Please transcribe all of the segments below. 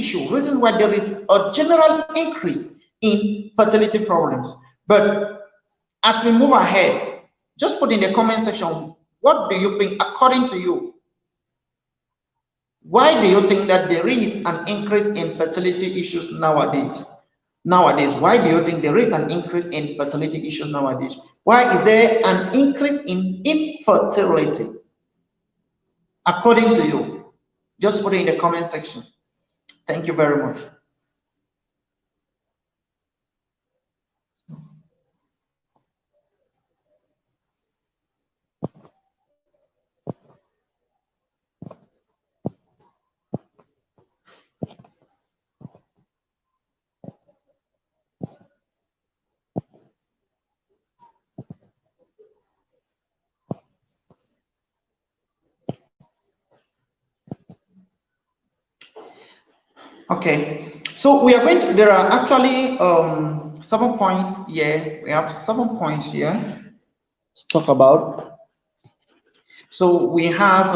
issue, reason why there is a general increase in fertility problems. But as we move ahead, just put in the comment section, what do you think, according to you? Why do you think that there is an increase in fertility issues nowadays? Why do you think there is an increase in fertility issues nowadays? Why is there an increase in infertility? According to you, just put it in the comment section. Thank you very much. Okay, so we are going to, there are actually 7 points here. We have 7 points here to talk about. So we have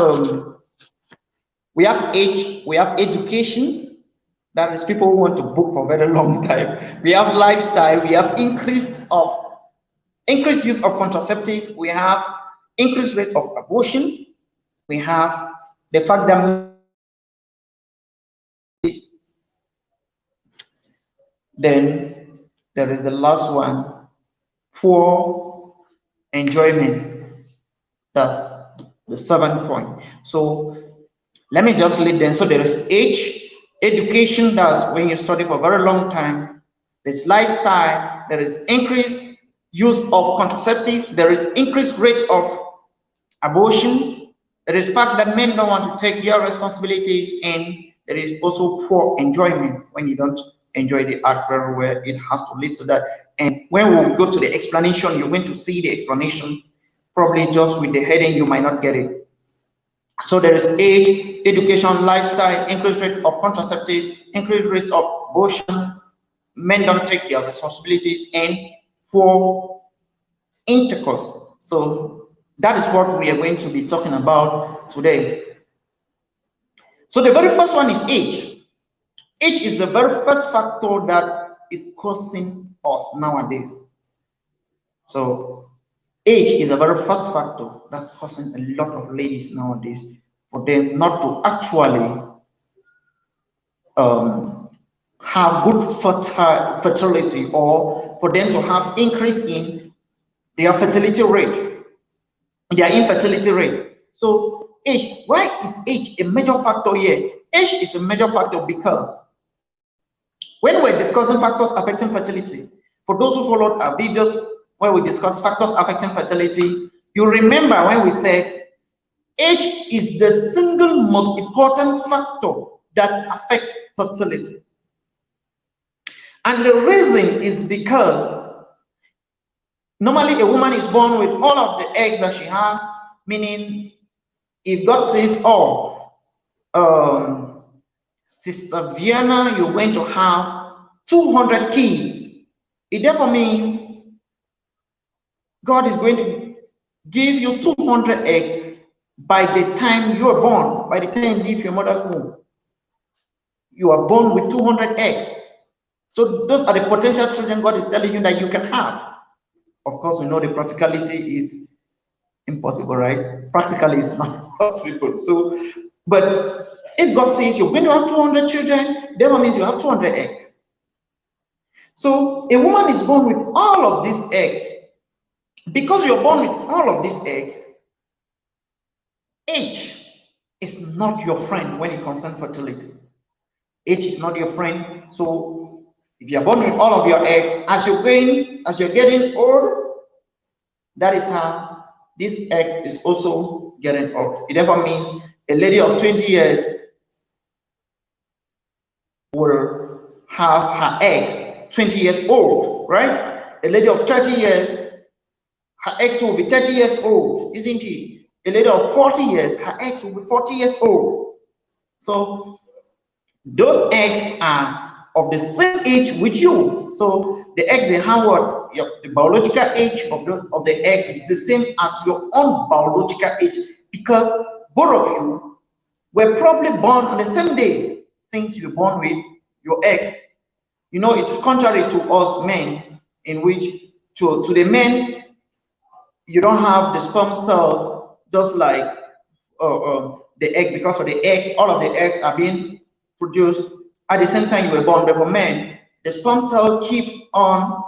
age, we have education, that is people who want to book for a very long time. We have lifestyle, we have increased use of contraceptive, we have increased rate of abortion, we have the fact that then there is the last one, poor enjoyment. That's the 7th point. So let me just lead them. So there is age, education, that's when you study for a very long time. There's lifestyle, there is increased use of contraceptive, there is increased rate of abortion, there is fact that men don't want to take their responsibilities, and there is also poor enjoyment. When you don't enjoy the act very well, it has to lead to that. And when we go to the explanation, you're going to see the explanation. Probably just with the heading, you might not get it. So there is age, education, lifestyle, increased rate of contraceptive, increased rate of abortion, men don't take their responsibilities, and poor intercourse. So that is what we are going to be talking about today. So the very first one is age. Age is the very first factor that is causing us nowadays. So age is the very first factor that's causing a lot of ladies nowadays for them not to actually have good fertility, or for them to have increase in their fertility rate, their infertility rate. So age, why is age a major factor here? Age is a major factor because when we're discussing factors affecting fertility, for those who followed our videos where we discuss factors affecting fertility, you remember when we said age is the single most important factor that affects fertility. And the reason is because normally a woman is born with all of the eggs that she has, meaning if God says, oh, Sister Vienna, you're going to have 200 kids, it therefore means God is going to give you 200 eggs by the time you are born, by the time you leave your mother's womb. You are born with 200 eggs. So those are the potential children God is telling you that you can have. Of course, we know the practicality is impossible, right? Practically, it's not possible. So, but if God says you're going to have 200 children, that means you have 200 eggs. So a woman is born with all of these eggs. Because you're born with all of these eggs, age is not your friend when it concerns fertility. Age is not your friend. So if you're born with all of your eggs, as you're getting old, that is how this egg is also getting old. It therefore means a lady of 20 years will have her eggs 20 years old, right? A lady of 30 years, her eggs will be 30 years old, isn't it? A lady of 40 years, her eggs will be 40 years old. So those eggs are of the same age with you. So the eggs they have what? The biological age of the egg is the same as your own biological age, because both of you were probably born on the same day, since you're born with your eggs. You know, it's contrary to us men, in which to the men, you don't have the sperm cells just like the egg, because of the egg, all of the eggs are being produced at the same time you were born. But for men, the sperm cell keeps on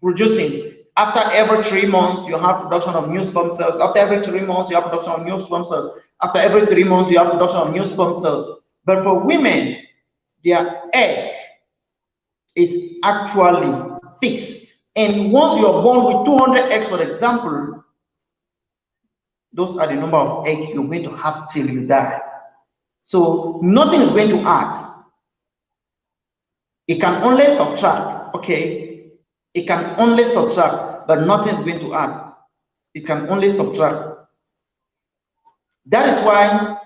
producing. After every 3 months, you have production of new sperm cells. After every 3 months, you have production of new sperm cells. After every 3 months, you have production of new sperm cells. But for women, their egg is actually fixed. And once you are born with 200 eggs, for example, those are the number of eggs you're going to have till you die. So nothing is going to add. It can only subtract, okay? It can only subtract, but nothing is going to add. It can only subtract. That is why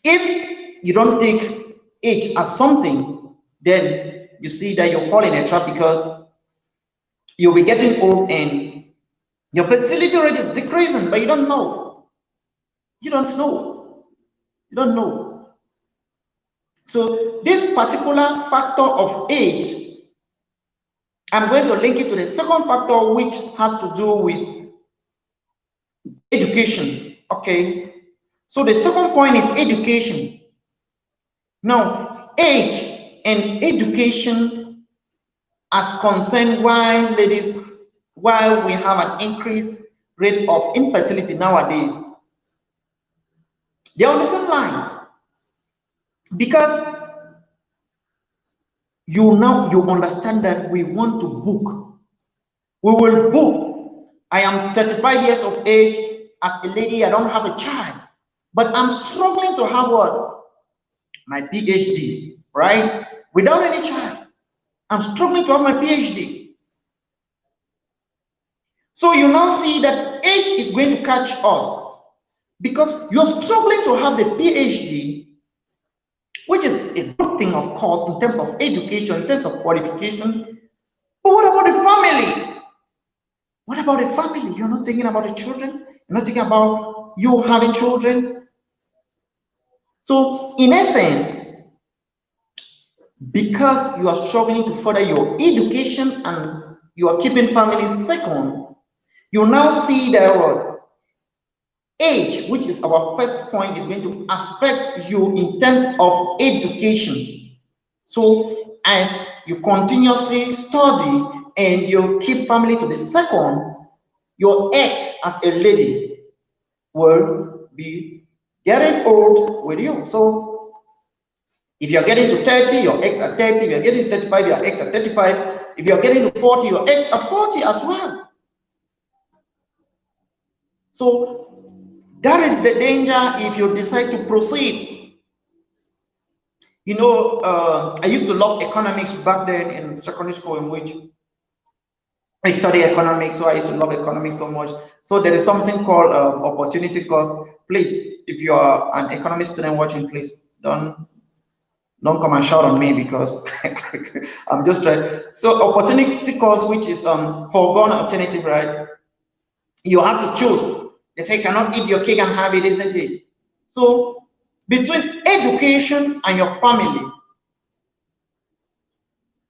if you don't take age as something, then you see that you fall in a trap, because you'll be getting old and your fertility rate is decreasing, but you don't know. You don't know. You don't know. So this particular factor of age, I'm going to link it to the second factor, which has to do with education. Okay. So the second point is education. Now, age and education as concerned why ladies, why we have an increased rate of infertility nowadays. They're on the same line, because you understand that we want to book. We will book. I am 35 years of age. As a lady, I don't have a child, but I'm struggling to have what? My PhD, right? Without any child. I'm struggling to have my PhD. So you now see that age is going to catch us, because you're struggling to have the PhD, which is a good thing, of course, in terms of education, in terms of qualification. But what about the family? What about the family? You're not thinking about the children. You're not thinking about you having children. So, in essence, because you are struggling to further your education and you are keeping family second, you now see that age, which is our first point, is going to affect you in terms of education. So as you continuously study and you keep family to the second, your eggs as a lady will be getting old with you. So if you're getting to 30, your eggs are 30. If you're getting to 35, your eggs are 35. If you're getting to 40, your eggs are 40 as well. So that is the danger if you decide to proceed. You know, I used to love economics back then in secondary school, in which I studied economics, so I used to love economics so much. So there is something called opportunity cost. Please, if you are an economics student watching, please don't come and shout on me, because I'm just trying. So opportunity cost, which is foregone alternative, right? You have to choose. They say you cannot eat your cake and have it, isn't it? So between education and your family,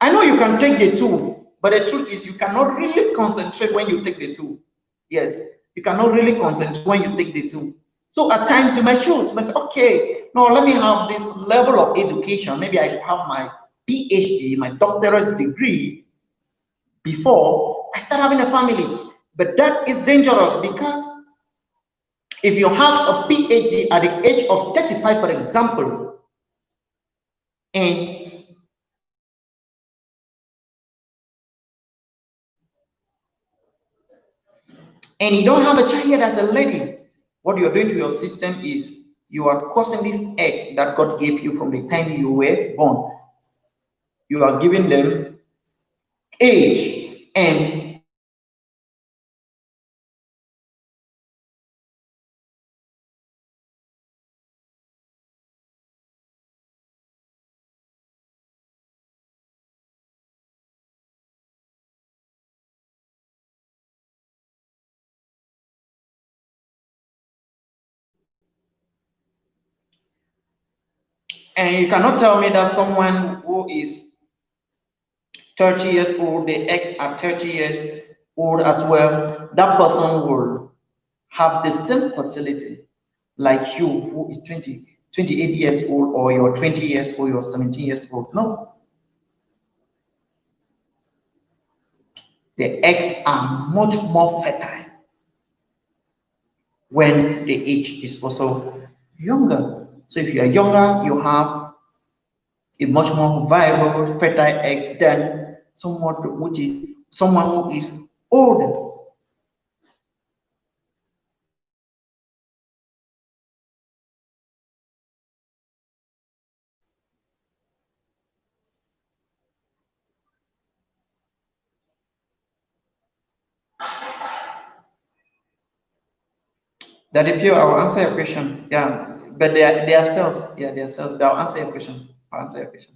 I know you can take the two, but the truth is you cannot really concentrate when you take the two. Yes, you cannot really concentrate when you take the two. So at times you might choose, but say, okay, no, let me have this level of education. Maybe I should have my PhD, my doctorate degree, before I start having a family. But that is dangerous, because if you have a PhD at the age of 35, for example, and you don't have a child yet as a lady, what you're doing to your system is you are causing this egg that God gave you from the time you were born. You are giving them age, and And you cannot tell me that someone who is 30 years old, the eggs are 30 years old as well, that person will have the same fertility like you who is 28 years old, or you're 20 years old, you're 17 years old. No. The eggs are much more fertile when the age is also younger. So if you are younger, you have a much more viable fertile egg than someone who is older. That appeal, I will answer your question. Yeah, but they are cells. Yeah, they are cells. But I'll answer your question. I'll answer your question.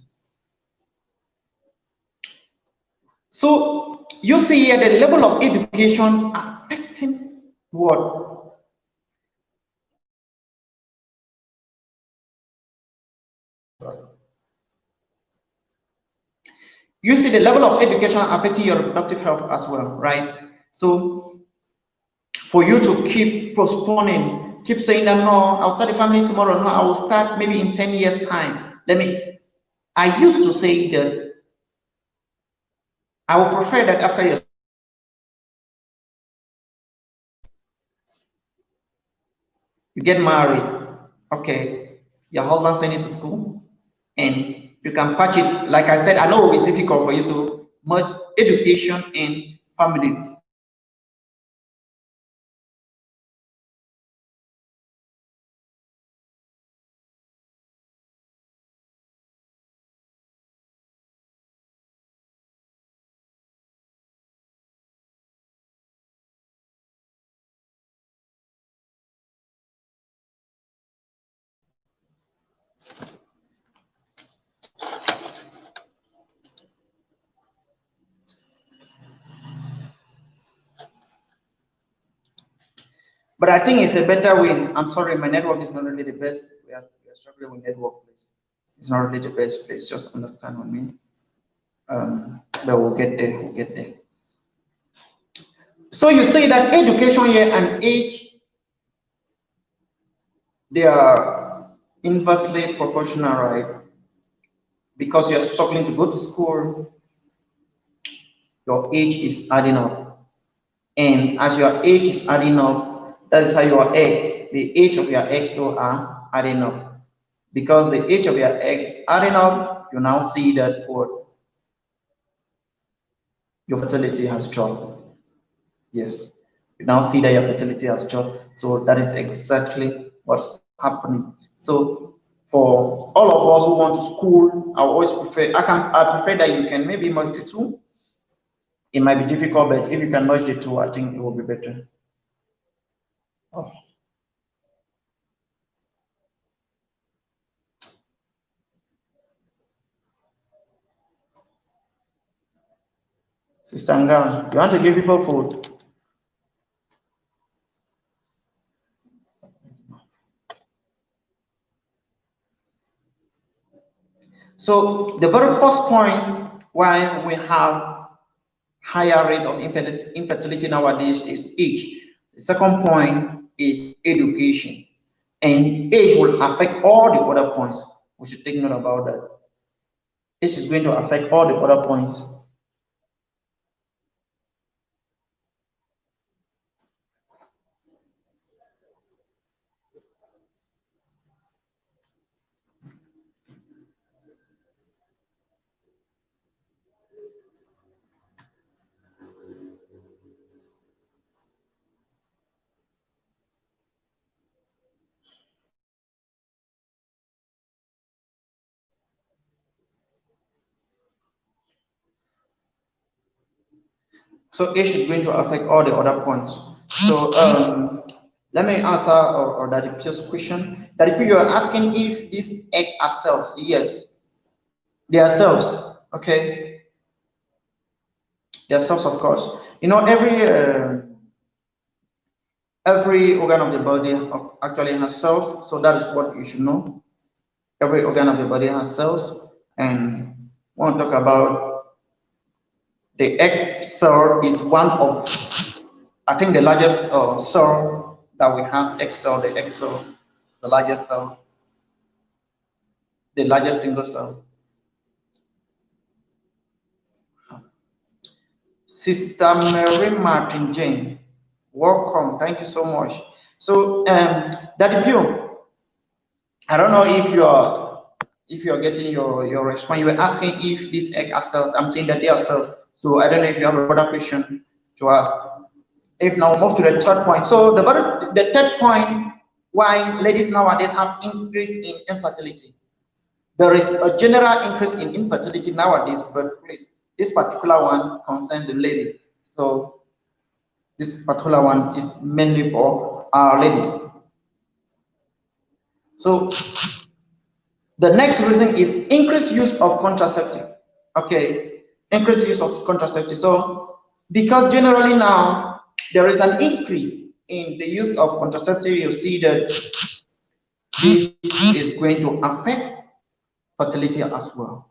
So you see here the level of education affecting what? You see the level of education affecting your reproductive health as well, right? So for you to keep postponing, keep saying that no, I'll start a family tomorrow, no, I will start maybe in 10 years' time. I used to say that I would prefer that after you get married, okay, your husband send you to school, and you can patch it. Like I said, I know it will be difficult for you to merge education and family. But I think it's a better way. I'm sorry, my network is not really the best. We are struggling with network, please. It's not really the best, please. Just understand on me. But we'll get there. We'll get there. So you say that education year and age, they are inversely proportional, right? Because you're struggling to go to school, your age is adding up. And as your age is adding up, that is how your eggs, the age of your eggs are adding up. Because the age of your eggs adding up, you now see that what your fertility has dropped. Yes, you now see that your fertility has dropped. So that is exactly what's happening. So for all of us who want to school, I always prefer I prefer that you can maybe merge the two. It might be difficult, but if you can merge the two, I think it will be better. Oh, Sister Ngam, you want to give people food? So the very first point why we have higher rate of infertility nowadays is age. The second point is education. And age will affect all the other points. We should take note about that. Age is going to affect all the other points. So age is going to affect all the other points. So let me answer or that previous question. That you are asking if these eggs are cells. Yes, they are cells. Okay, they are cells, of course. You know, every organ of the body actually has cells. So that is what you should know. Every organ of the body has cells, and we want to talk about the egg cell is one of, I think, the largest cell that we have. Egg cell, the egg cell, the largest cell, the largest single cell. Sister Mary Martin Jane, welcome. Thank you so much. So, Daddy Pio, I don't know if you're getting your response. You were asking if these egg are cells. I'm saying that they are cells. So I don't know if you have a further question to ask. If now move to the third point. So the third point, why ladies nowadays have increase in infertility. There is a general increase in infertility nowadays, but please, this particular one concerns the lady. So this particular one is mainly for our ladies. So the next reason is increased use of contraceptive. Okay, increased use of contraceptive. So because generally now there is an increase in the use of contraceptive, you see that this is going to affect fertility as well.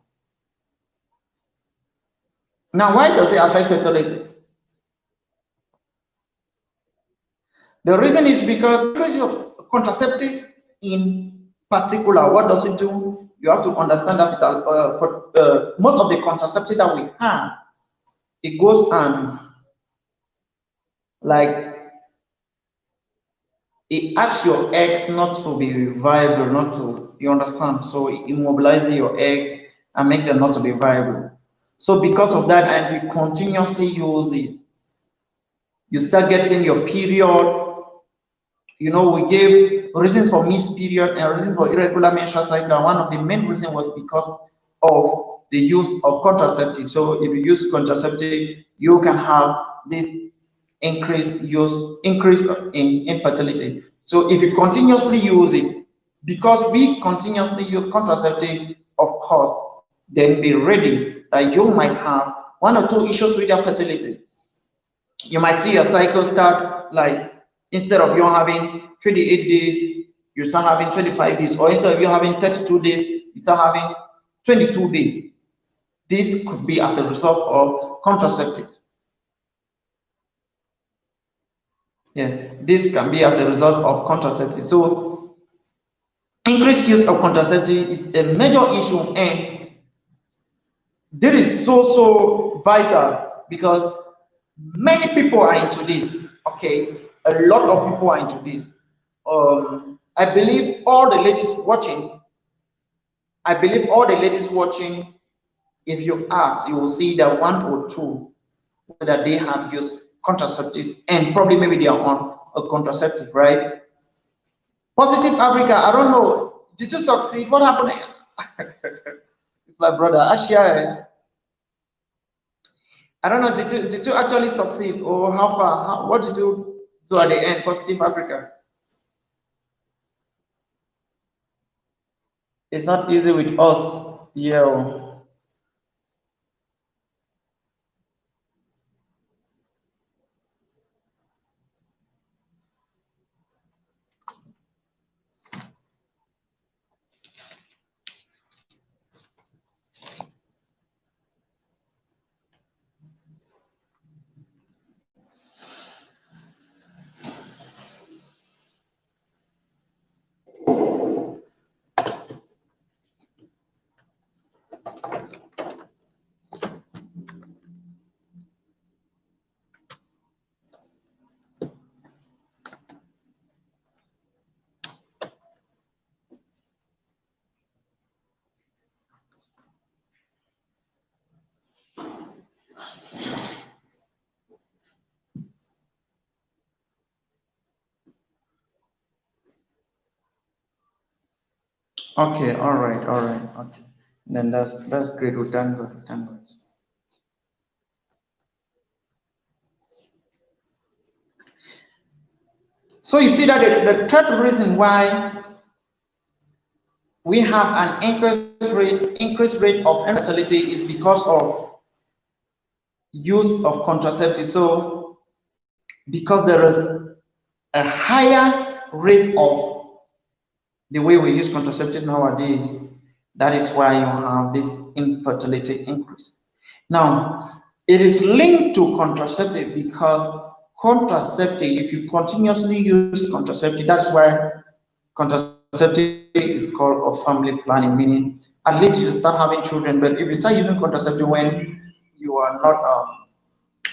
Now, why does it affect fertility? The reason is because increase of contraceptive in particular, what does it do? You have to understand that most of the contraceptive that we have, it goes and like it asks your eggs not to be viable, not to, you understand? So it immobilizes your eggs and make them not to be viable. So because of that, and we continuously use it, you start getting your period. You know, we gave reasons for missed period and reasons for irregular menstrual cycle. One of the main reasons was because of the use of contraceptive. So if you use contraceptive, you can have this increase in infertility. So if you continuously use it, because we continuously use contraceptive, of course, then be ready that you might have one or two issues with your fertility. You might see your cycle start like, instead of you having 28 days, you start having 25 days, or instead of you having 32 days, you start having 22 days. This could be as a result of contraceptive. Yeah, this can be as a result of contraceptive. So increased use of contraceptive is a major issue, and this is so vital because many people are into this. Okay, a lot of people are into this. I believe all the ladies watching, if you ask, you will see that one or two that they have used contraceptive, and probably maybe they are on a contraceptive, right? Positive Africa, I don't know. Did you succeed? What happened? It's my brother. Ashia. I don't know. Did you actually succeed, or how far? What did you do at the end? Positive Africa. It's not easy with us. Yeah. Okay, all right, okay. Then that's great. We thank God, thank God. So you see that the third reason why we have an increased rate of infertility is because of use of contraceptive. So because there is a higher rate of the way we use contraceptives nowadays, that is why you have this infertility increase. Now, it is linked to contraceptive because contraceptive, if you continuously use contraceptive, that's why contraceptive is called a family planning, meaning at least you start having children. But if you start using contraceptive when you are not,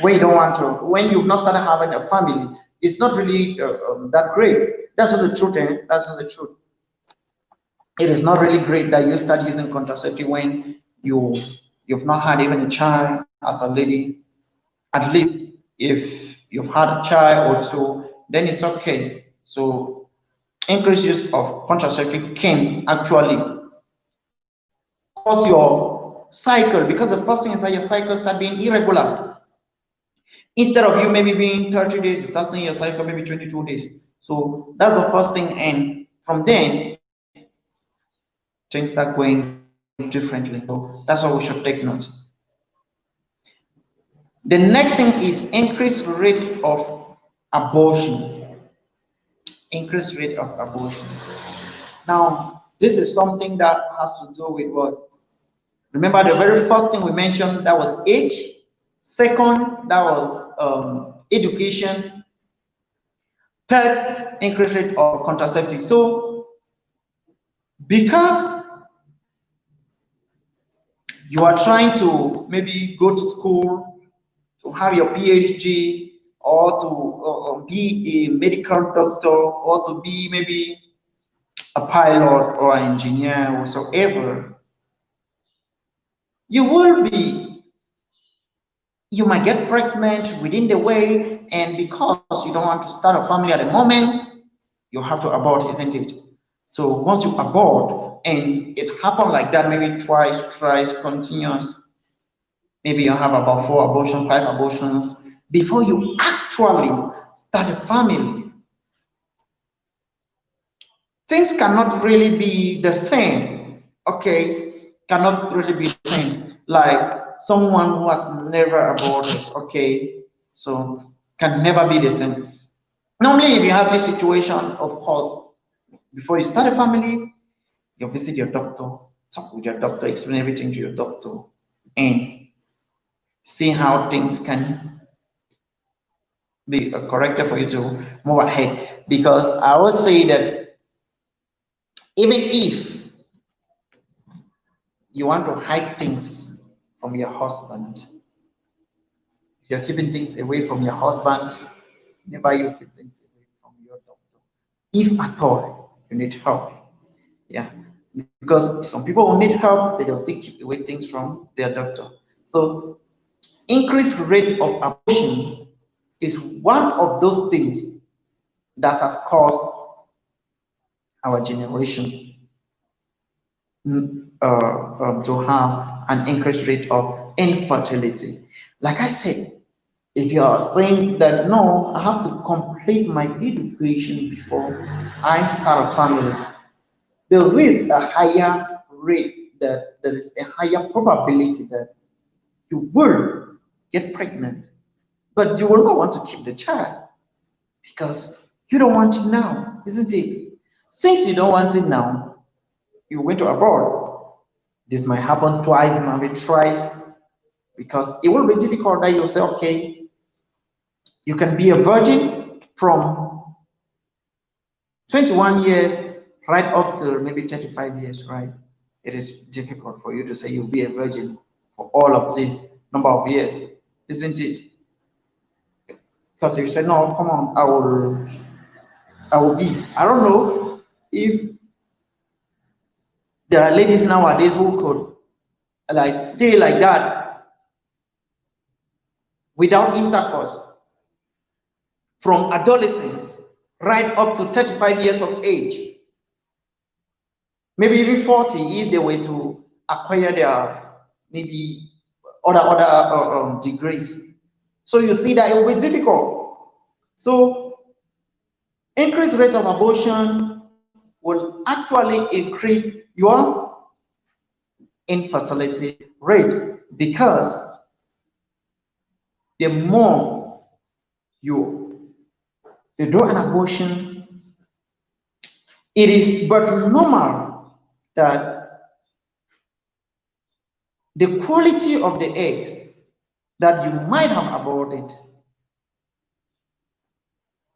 when you don't want to, when you've not started having a family, it's not really that great. That's not the truth, eh? That's not the truth. It is not really great that you start using contraceptive when you've not had even a child as a lady. At least if you've had a child or two, then it's okay. So increased use of contraceptive can actually cause your cycle, because the first thing is that your cycle start being irregular. Instead of you maybe being 30 days, you start seeing your cycle maybe 22 days. So that's the first thing, and from then things start going differently. So that's what we should take note. The next thing is increased rate of abortion. Increased rate of abortion. Now, this is something that has to do with what? Remember the very first thing we mentioned, that was age. Second, that was education. Third, increased rate of contraceptive. So, because you are trying to maybe go to school to have your PhD, or to be a medical doctor, or to be maybe a pilot or an engineer whatsoever, you will be, you might get pregnant within the way, and because you don't want to start a family at the moment, you have to abort, isn't it? So once you abort, and it happened like that, maybe twice, thrice, continuous, maybe you have about 4 abortions, 5 abortions, before you actually start a family. Things cannot really be the same, okay? Cannot really be the same. Like someone who has never aborted, okay? So can never be the same. Normally, if you have this situation, of course, before you start a family, you visit your doctor, talk with your doctor, explain everything to your doctor, and see how things can be corrected for you to move ahead. Because I would say that even if you want to hide things from your husband, you're keeping things away from your husband, never you keep things away from your doctor. If at all you need help. Yeah. Because some people will need help, they will still keep away things from their doctor. So increased rate of abortion is one of those things that has caused our generation to have an increased rate of infertility. Like I said, if you are saying that no, I have to complete my education before I start a family, there is a higher rate, that there is a higher probability that you will get pregnant, but you will not want to keep the child because you don't want it now, isn't it? Since you don't want it now, you're going to abort. This might happen twice, it might be thrice, because it will be difficult that you say, okay, you can be a virgin from 21 years right up to maybe 35 years, right? It is difficult for you to say you'll be a virgin for all of this number of years, isn't it? Because if you say, no, come on, I will be. I don't know if there are ladies nowadays who could like stay like that without intercourse from adolescence right up to 35 years of age, maybe even 40 if they were to acquire their maybe other degrees. So you see that it will be difficult. So increased rate of abortion will actually increase your infertility rate, because the more you do an abortion, It is but normal that the quality of the eggs that you might have aborted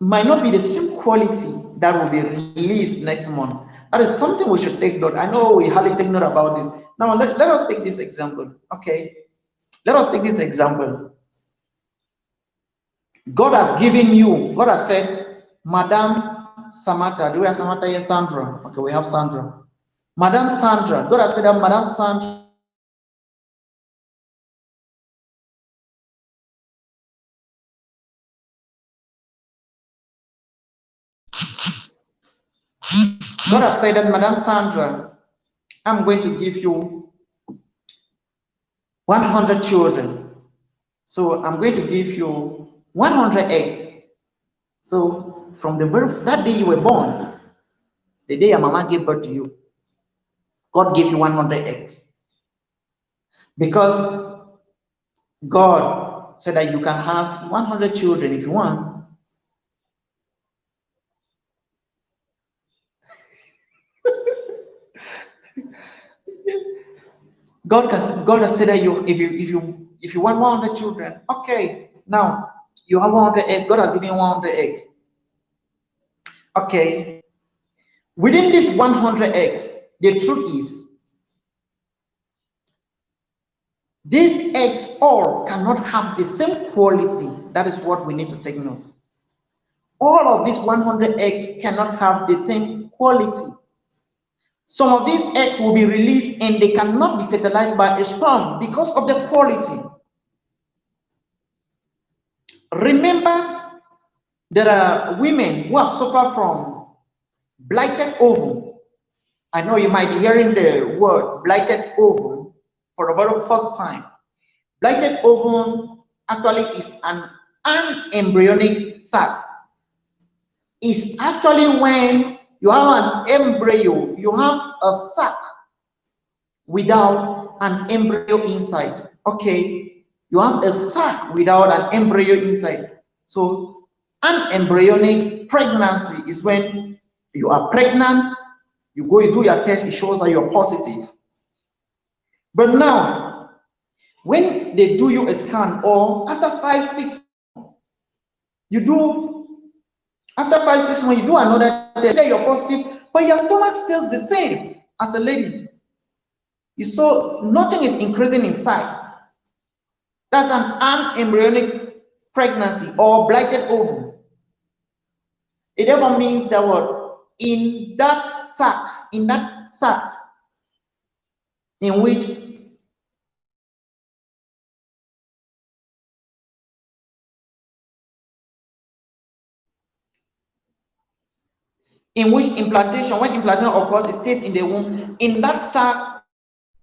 might not be the same quality that will be released next month. That is something we should take note. I know we hardly take note about this. Now let us take this example. Okay. Let us take this example. God has given you, God has said, Madam Samantha, do we have Samantha here? Sandra. Okay, we have Sandra. Madam Sandra, God has said that Madam Sandra, God has said that Madam Sandra, I'm going to give you 100 children. So I'm going to give you 100 eggs. So from the birth, that day you were born, the day your mama gave birth to you, God gave you 100 eggs. Because God said that you can have 100 children if you want. God has said that if you want 100 children, okay. Now you have 100 eggs. God has given you 100 eggs. Okay. Within this 100 eggs, the truth is these eggs all cannot have the same quality. That is what we need to take note. All of these 100 eggs cannot have the same quality. Some of these eggs will be released and they cannot be fertilized by a sperm because of the quality. Remember, there are women who have suffered from blighted ovum. I know you might be hearing the word blighted ovum for the very first time. Blighted ovum actually is an embryonic sac. It's actually when you have an embryo, you have a sac without an embryo inside. Okay, you have a sac without an embryo inside. So an embryonic pregnancy is when you are pregnant, you go, you do your test, it shows that you're positive. But now, when they do you a scan, or after 5-6 you do, after 5-6 months, you do another test, you're positive, but your stomach stays the same as a lady. So nothing is increasing in size. That's an embryonic pregnancy or blighted ovum. It therefore means that what in that sac, in which implantation, when implantation occurs, it stays in the womb. In that sac,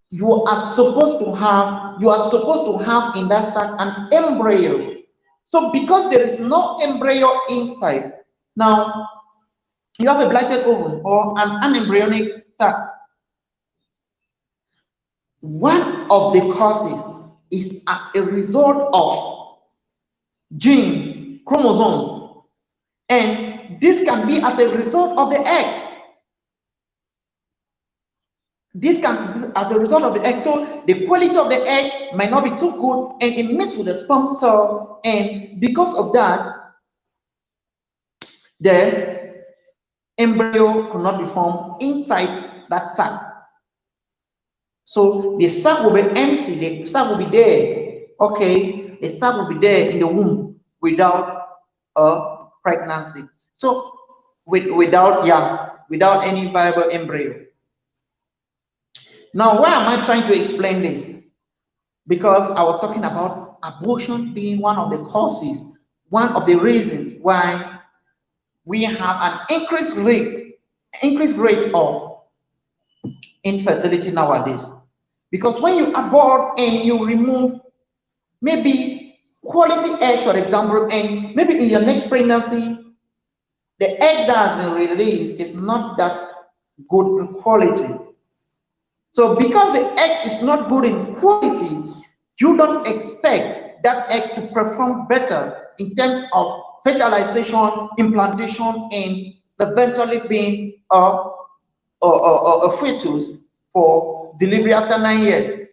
you are supposed to have in that sac an embryo. So because there is no embryo inside, now you have a blighted ovum or an embryonic sac. One of the causes is as a result of genes, chromosomes, and this can be as a result of the egg. This can be as a result of the egg. So the quality of the egg might not be too good, and it meets with the sperm cell, and because of that, the embryo could not be formed inside that sac. So the sac will be empty, the sac will be there. Okay, the sac will be there in the womb without a pregnancy. So without any viable embryo. Now, why am I trying to explain this? Because I was talking about abortion being one of the causes, one of the reasons why we have an increased rate of infertility nowadays. Because when you abort and you remove maybe quality eggs, for example, and maybe in your next pregnancy, the egg that has been released is not that good in quality. So because the egg is not good in quality, you don't expect that egg to perform better in terms of fertilization, implantation, and eventually being a fetus for delivery after 9 years.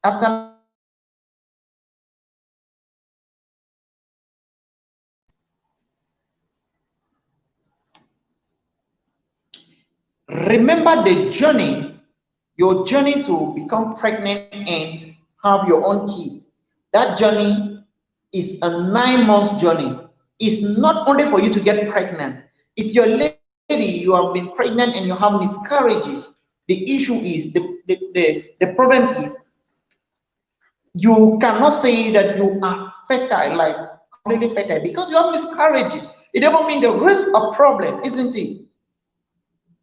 After remember the journey, your journey to become pregnant and have your own kids. That journey is a 9 months journey. It's not only for you to get pregnant. If you're a lady, you have been pregnant and you have miscarriages, the issue is the problem is you cannot say that you are fertile, like completely fertile, because you have miscarriages. It doesn't mean there is a problem, isn't it?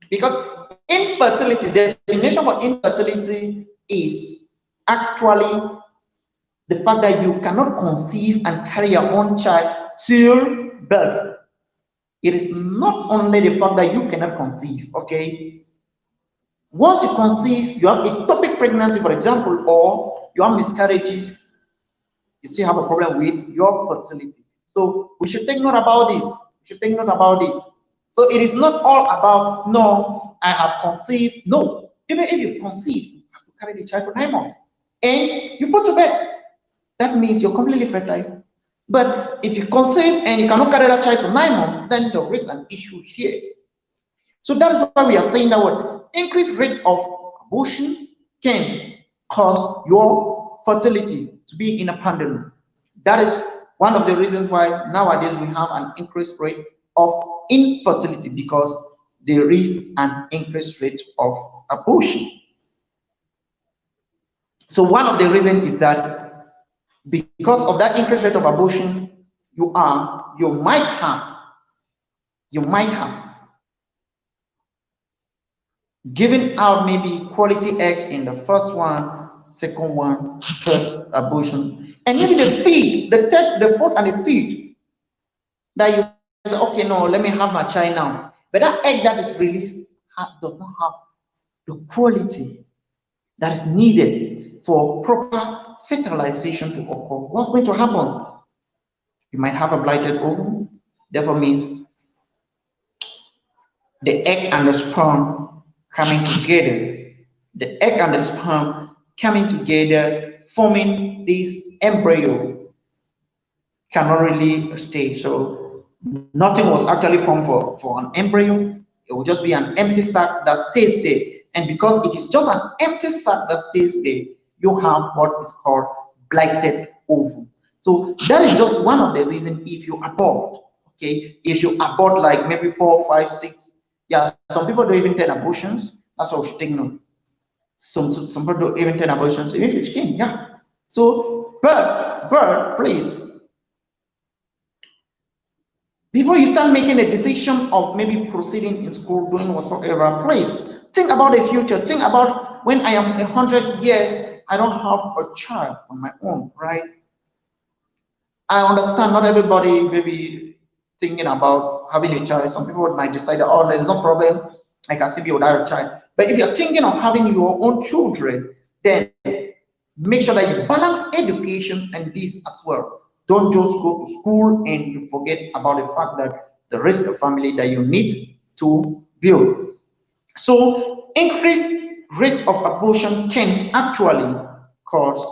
Because infertility, the definition for infertility is actually the fact that you cannot conceive and carry your own child till birth. It is not only the fact that you cannot conceive, okay? Once you conceive, you have ectopic pregnancy, for example, or you have miscarriages, you still have a problem with your fertility. So we should take note about this. We should take note about this. So it is not all about, no, I have conceived. No, even if you conceive, you have to carry the child for 9 months. And you put to bed. That means you're completely fertile. But if you conceive and you cannot carry that child to 9 months, then there is an issue here. So that is why we are saying that what increased rate of abortion can cause your fertility to be in a pendulum. That is one of the reasons why nowadays we have an increased rate of infertility, because there is an increased rate of abortion. So one of the reasons is that because of that increased rate of abortion, you might have giving out maybe quality eggs in the first one, second one, third abortion, and maybe the feed, the third, the fourth, and the feed that you say, okay, no, let me have my child now. But that egg that is released does not have the quality that is needed for proper fertilization to occur. What's going to happen? You might have a blighted ovum. Therefore, means the egg and the sperm coming together, the egg and the sperm coming together, forming this embryo cannot really stay. So nothing was actually formed for an embryo. It will just be an empty sac that stays there. And because it is just an empty sac that stays there, you have what is called blighted ovum. So that is just one of the reasons if you abort. Okay, if you abort like maybe 4, 5, 6, yeah, some people don't even take abortions. That's what we should take note. Some people don't even take abortions, even 15, yeah. So, please, before you start making a decision of maybe proceeding in school, doing whatsoever, please think about the future. Think about when I am 100 years, I don't have a child on my own, right? I understand not everybody maybe thinking about having a child. Some people might decide, oh, there's no problem, I can still be without a child. But if you're thinking of having your own children, then make sure that you balance education and this as well. Don't just go to school and you forget about the fact that there is a family that you need to build. So increased rates of abortion can actually cause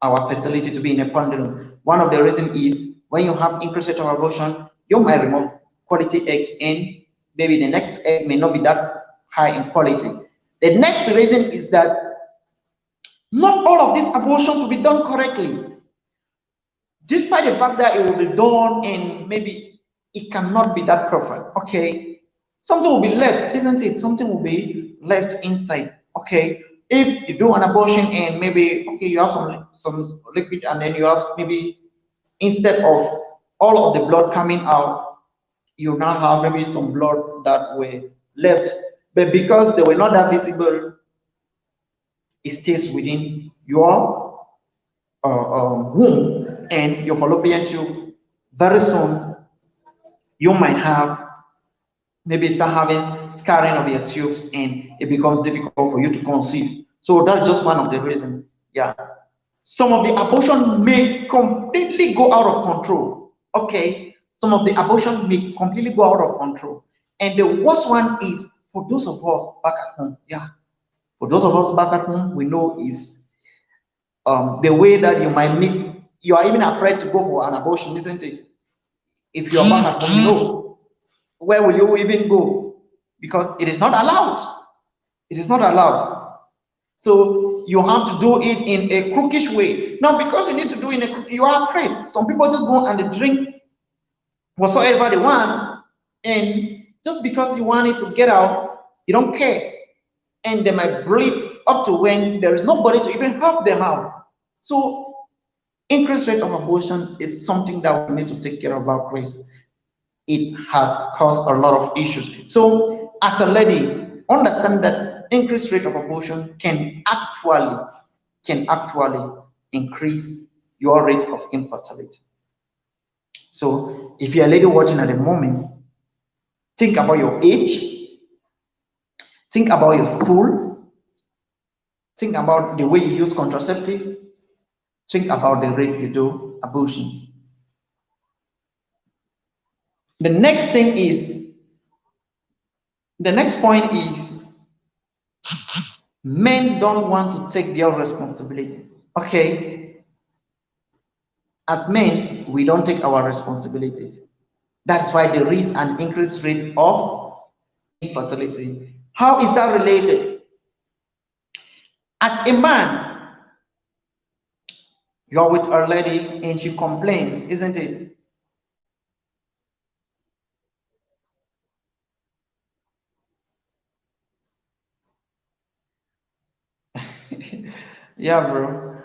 our fertility to be in a pendulum. One of the reasons is when you have increased rate of abortion, you might remove quality eggs, and maybe the next egg may not be that high in quality. The next reason is that not all of these abortions will be done correctly, despite the fact that it will be done and maybe it cannot be that perfect. Okay, something will be left, isn't it? Something will be left inside. Okay, if you do an abortion and maybe okay you have some liquid and then you have maybe instead of all of the blood coming out, you now have maybe some blood that were left, but because they were not that visible, it stays within your womb and your fallopian tube. Very soon you might have maybe start having scarring of your tubes and it becomes difficult for you to conceive. So that's just one of the reasons. Yeah, some of the abortion may completely go out of control. Okay, some of the abortion may completely go out of control, And the worst one is for those of us back at home. Yeah, for those of us back at home, we know is the way that you might meet. You are even afraid to go for an abortion, isn't it? If you are back at home, you know, where will you even go? Because it is not allowed. It is not allowed. So you have to do it in a crookish way. Now, because you need to do it in a, you are afraid. Some people just go and they drink whatsoever they want, and just because you want it to get out, you don't care. And they might bleed up to when there is nobody to even help them out. So increased rate of abortion is something that we need to take care of our Grace. It has caused a lot of issues. So as a lady, understand that increased rate of abortion can actually increase your rate of infertility. So if you're a lady watching at the moment, think about your age, think about your school, think about the way you use contraceptive, think about the rate you do abortions. The next thing is, the next point is, men don't want to take their responsibility. Okay, as men, we don't take our responsibilities. That's why there is an increased rate of infertility. How is that related? As a man, you're with a lady and she complains, isn't it? Yeah, bro.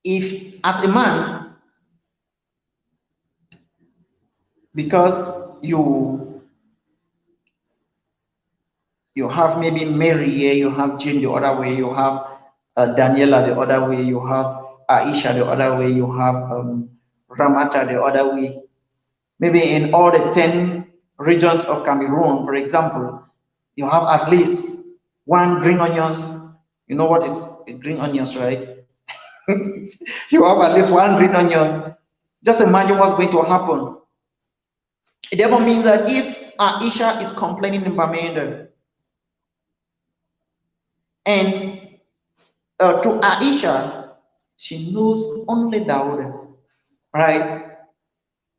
If as a man, because you have maybe Mary here, you have Jane the other way, you have Daniela the other way, you have Aisha the other way, you have Ramata the other way. Maybe in all the 10 regions of Cameroon, for example, you have at least one green onions. You know what is green onions, right? You have at least one green onions. Just imagine what's going to happen. It therefore means that if Aisha is complaining in Bamenda, and to Aisha, she knows only Dawood, right?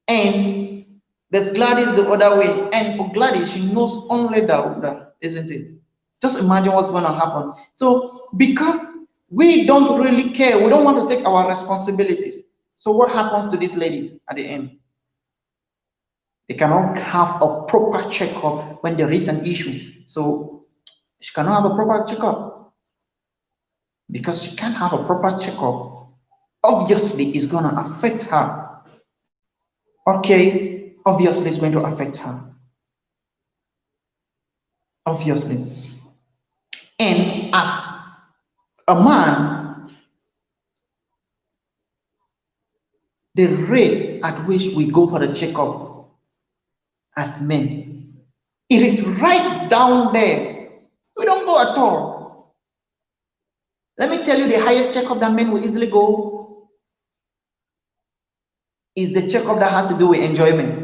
And there's Gladys the other way, and for Gladys, she knows only Dawood, isn't it? Just imagine what's going to happen. So, because we don't really care, we don't want to take our responsibilities. So, what happens to these ladies at the end? They cannot have a proper checkup when there is an issue. So, she cannot have a proper checkup. Because she can't have a proper checkup, obviously it's going to affect her. Okay, obviously it's going to affect her. Obviously. And as a man, the rate at which we go for the checkup as men, it is right down there. We don't go at all. Let me tell you, the highest checkup that men will easily go is the checkup that has to do with enjoyment.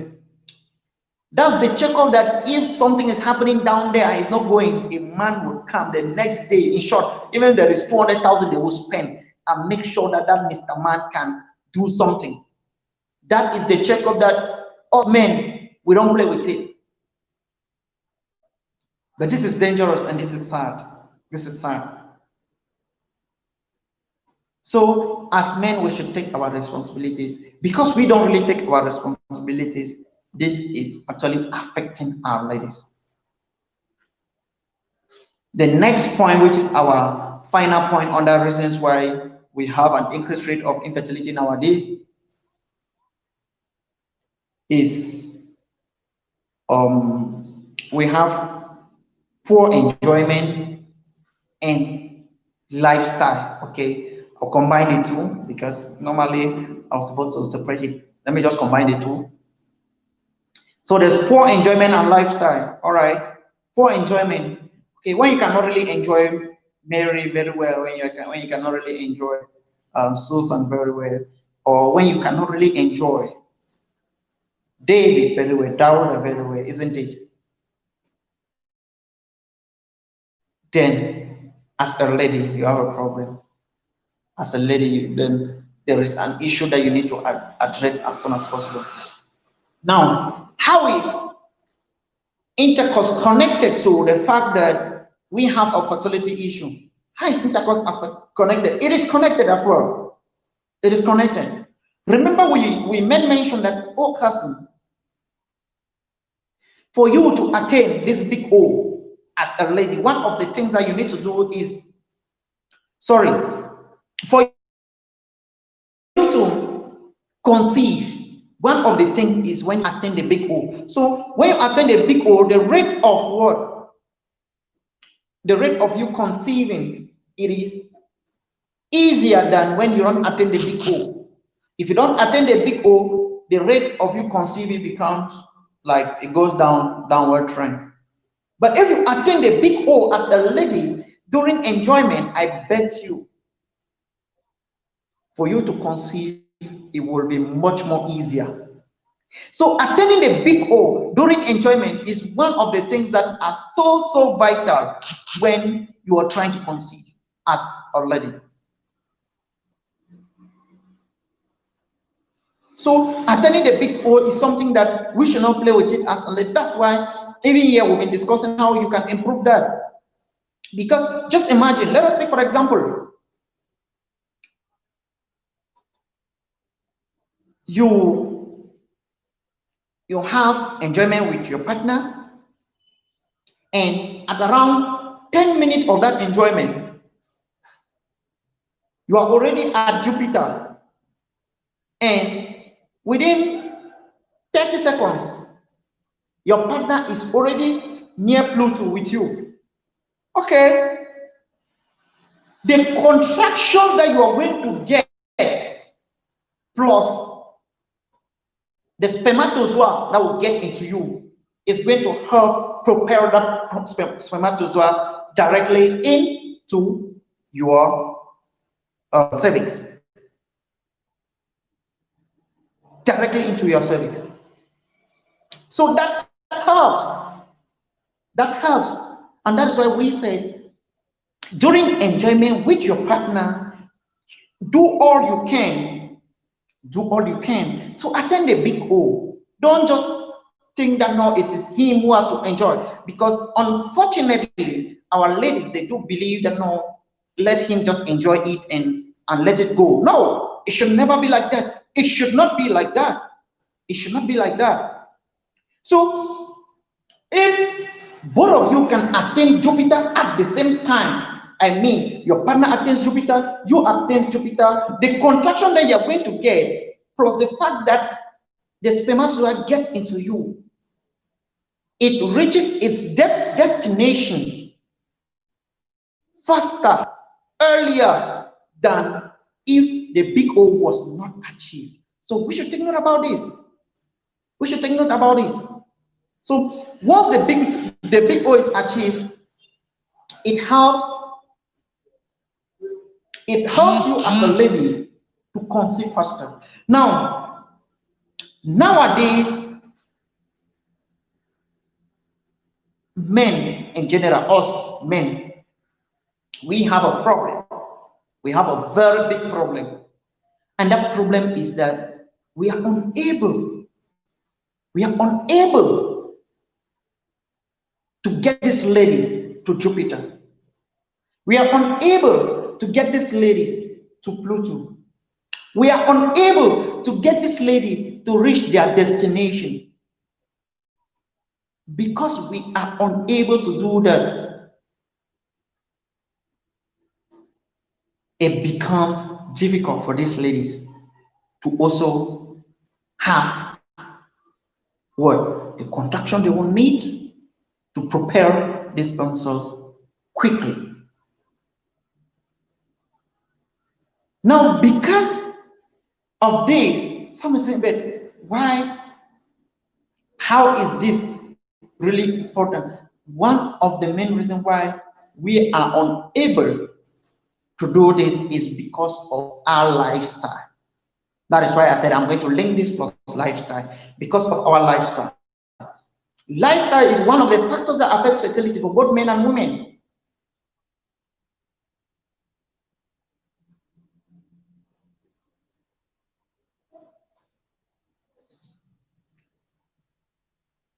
That's the checkup that if something is happening down there and it's not going, a man will come the next day. In short, even if there is 200,000 they will spend and make sure that that Mr. Man can do something. That is the checkup that all men, we don't play with it. But this is dangerous and this is sad. This is sad. So as men, we should take our responsibilities. Because we don't really take our responsibilities, this is actually affecting our ladies. The next point, which is our final point under reasons why we have an increased rate of infertility nowadays, is we have poor enjoyment and lifestyle. Okay, I'll combine the two because normally I was supposed to separate it. Let me just combine the two. So there's poor enjoyment and lifestyle. All right, poor enjoyment. Okay, when you cannot really enjoy Mary very well, when you cannot really enjoy Susan very well, or when you cannot really enjoy David very well, Dawda very well, isn't it? then as a lady, you have a problem. As a lady, then there is an issue that you need to address as soon as possible. Now, how is intercourse connected to the fact that we have a fertility issue? How is intercourse connected? It is connected as well. It is connected. Remember, we made mention that orgasm, for you to attain this big O as a lady, one of the things that you need to do is, for you to conceive, one of the things is when you attain the big O. So when you attain the big O, the rate of what? The rate of you conceiving, it is easier than when you don't attain the big O. If you don't attain the big O, the rate of you conceiving becomes like it goes downward trend. But if you attain the big O as a lady during enjoyment, I bet you, for you to conceive, it will be much more easier. So attaining the big O during enjoyment is one of the things that are so vital when you are trying to conceive as a lady. So attaining the big O is something that we should not play with it as a lady. That's why even here we've been discussing how you can improve that. Because just imagine, let us take for example, you have enjoyment with your partner, and at around 10 minutes of that enjoyment, you are already at Jupiter, and within 30 seconds, your partner is already near Pluto with you. Okay, the contraction that you are going to get plus the spermatozoa that will get into you is going to help propel that spermatozoa directly into your cervix. Directly into your cervix. So that helps. That helps. And that's why we say during enjoyment with your partner, do all you can to attain the big O. Don't just think that no, it is him who has to enjoy, because unfortunately our ladies, they do believe that no, let him just enjoy it and let it go. No, it should never be like that. It should not be like that. It should not be like that. So if both of you can attain Jupiter at the same time, I mean your partner attains Jupiter, you attain Jupiter, the contraction that you're going to get plus the fact that the spermatozoa gets into you, it reaches its destination faster, earlier than if the big O was not achieved. So we should take note about this. We should take note about this. So once the big O is achieved, it helps you as a lady to conceive faster. Now, nowadays, men in general, us men, we have a problem. We have a very big problem. And that problem is that we are unable to get these ladies to Jupiter. We are unable to get these ladies to Pluto. We are unable to get this lady to reach their destination. Because we are unable to do that, it becomes difficult for these ladies to also have what? The contraction they will need to propel these sperm cells quickly. Now, because of this, some is saying, but why? How is this really important? One of the main reasons why we are unable to do this is because of our lifestyle. That is why I said I'm going to link this plus lifestyle, because of our lifestyle. Lifestyle is one of the factors that affects fertility for both men and women.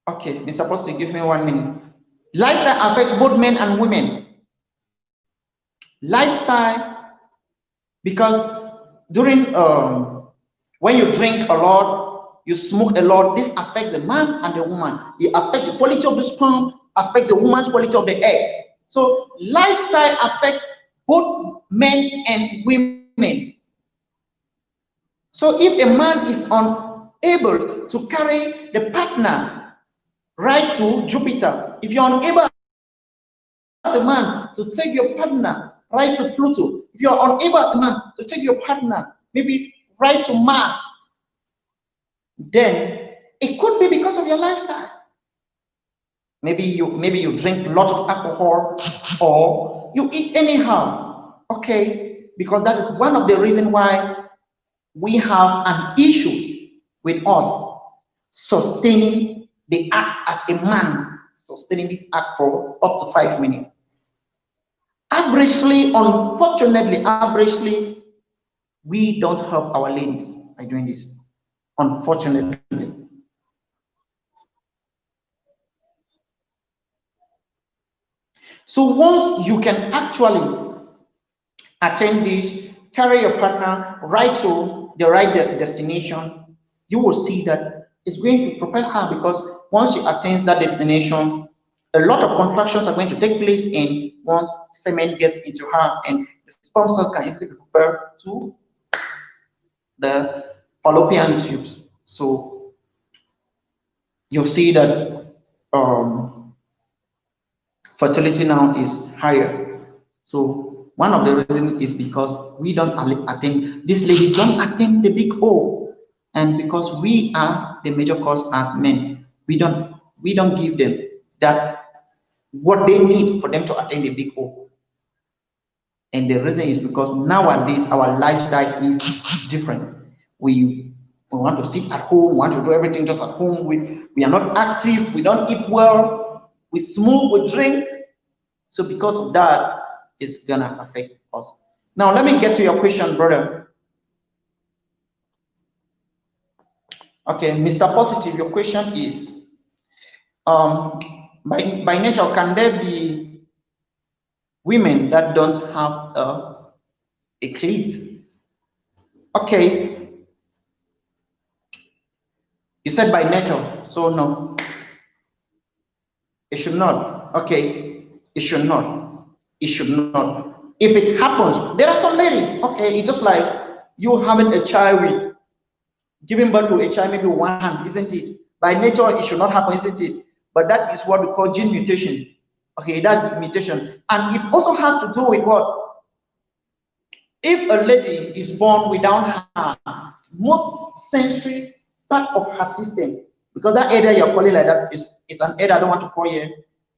Okay, Mr. Posty, give me 1 minute. Lifestyle affects both men and women. Lifestyle, because during when you drink a lot, you smoke a lot, this affects the man and the woman. It affects the quality of the sperm, affects the woman's quality of the egg. So lifestyle affects both men and women. So if a man is unable to carry the partner right to Jupiter, if you're unable as a man to take your partner right to Pluto, if you're unable as a man to take your partner maybe right to Mars, then it could be because of your lifestyle. Maybe you drink a lot of alcohol or you eat anyhow. Okay, because that is one of the reasons why we have an issue with us sustaining the act as a man, sustaining this act for up to 5 minutes. Averagely, unfortunately, we don't help our ladies by doing this. Unfortunately. So once you can actually attain this, carry your partner right to the right destination, you will see that it's going to propel her, because once she attains that destination, a lot of contractions are going to take place, and once semen gets into her, and the sperm cells can easily be propelled to the fallopian tubes. So you see that fertility now is higher. So one of the reasons is because we don't attain, these ladies don't attain the big O, and because we are the major cause as men, we don't give them that what they need for them to attain the big O. And the reason is because nowadays our lifestyle is different. We want to sit at home, we want to do everything just at home. We are not active, we don't eat well, we smoke, we drink. So because of that, it's gonna affect us. Now let me get to your question, brother. Okay, Mr. Positive, your question is by nature, can there be women that don't have a clit? Okay, you said by nature, so no, it should not. Okay, it should not. It should not. If it happens, there are some ladies. Okay, it's just like you having a child with giving birth to a child maybe with one hand, isn't it? By nature, it should not happen, isn't it? But that is what we call gene mutation. Okay, that's mutation, and it also has to do with what? If a lady is born without her most sensory part of her system, because that area you're calling like that is an area I don't want to call here.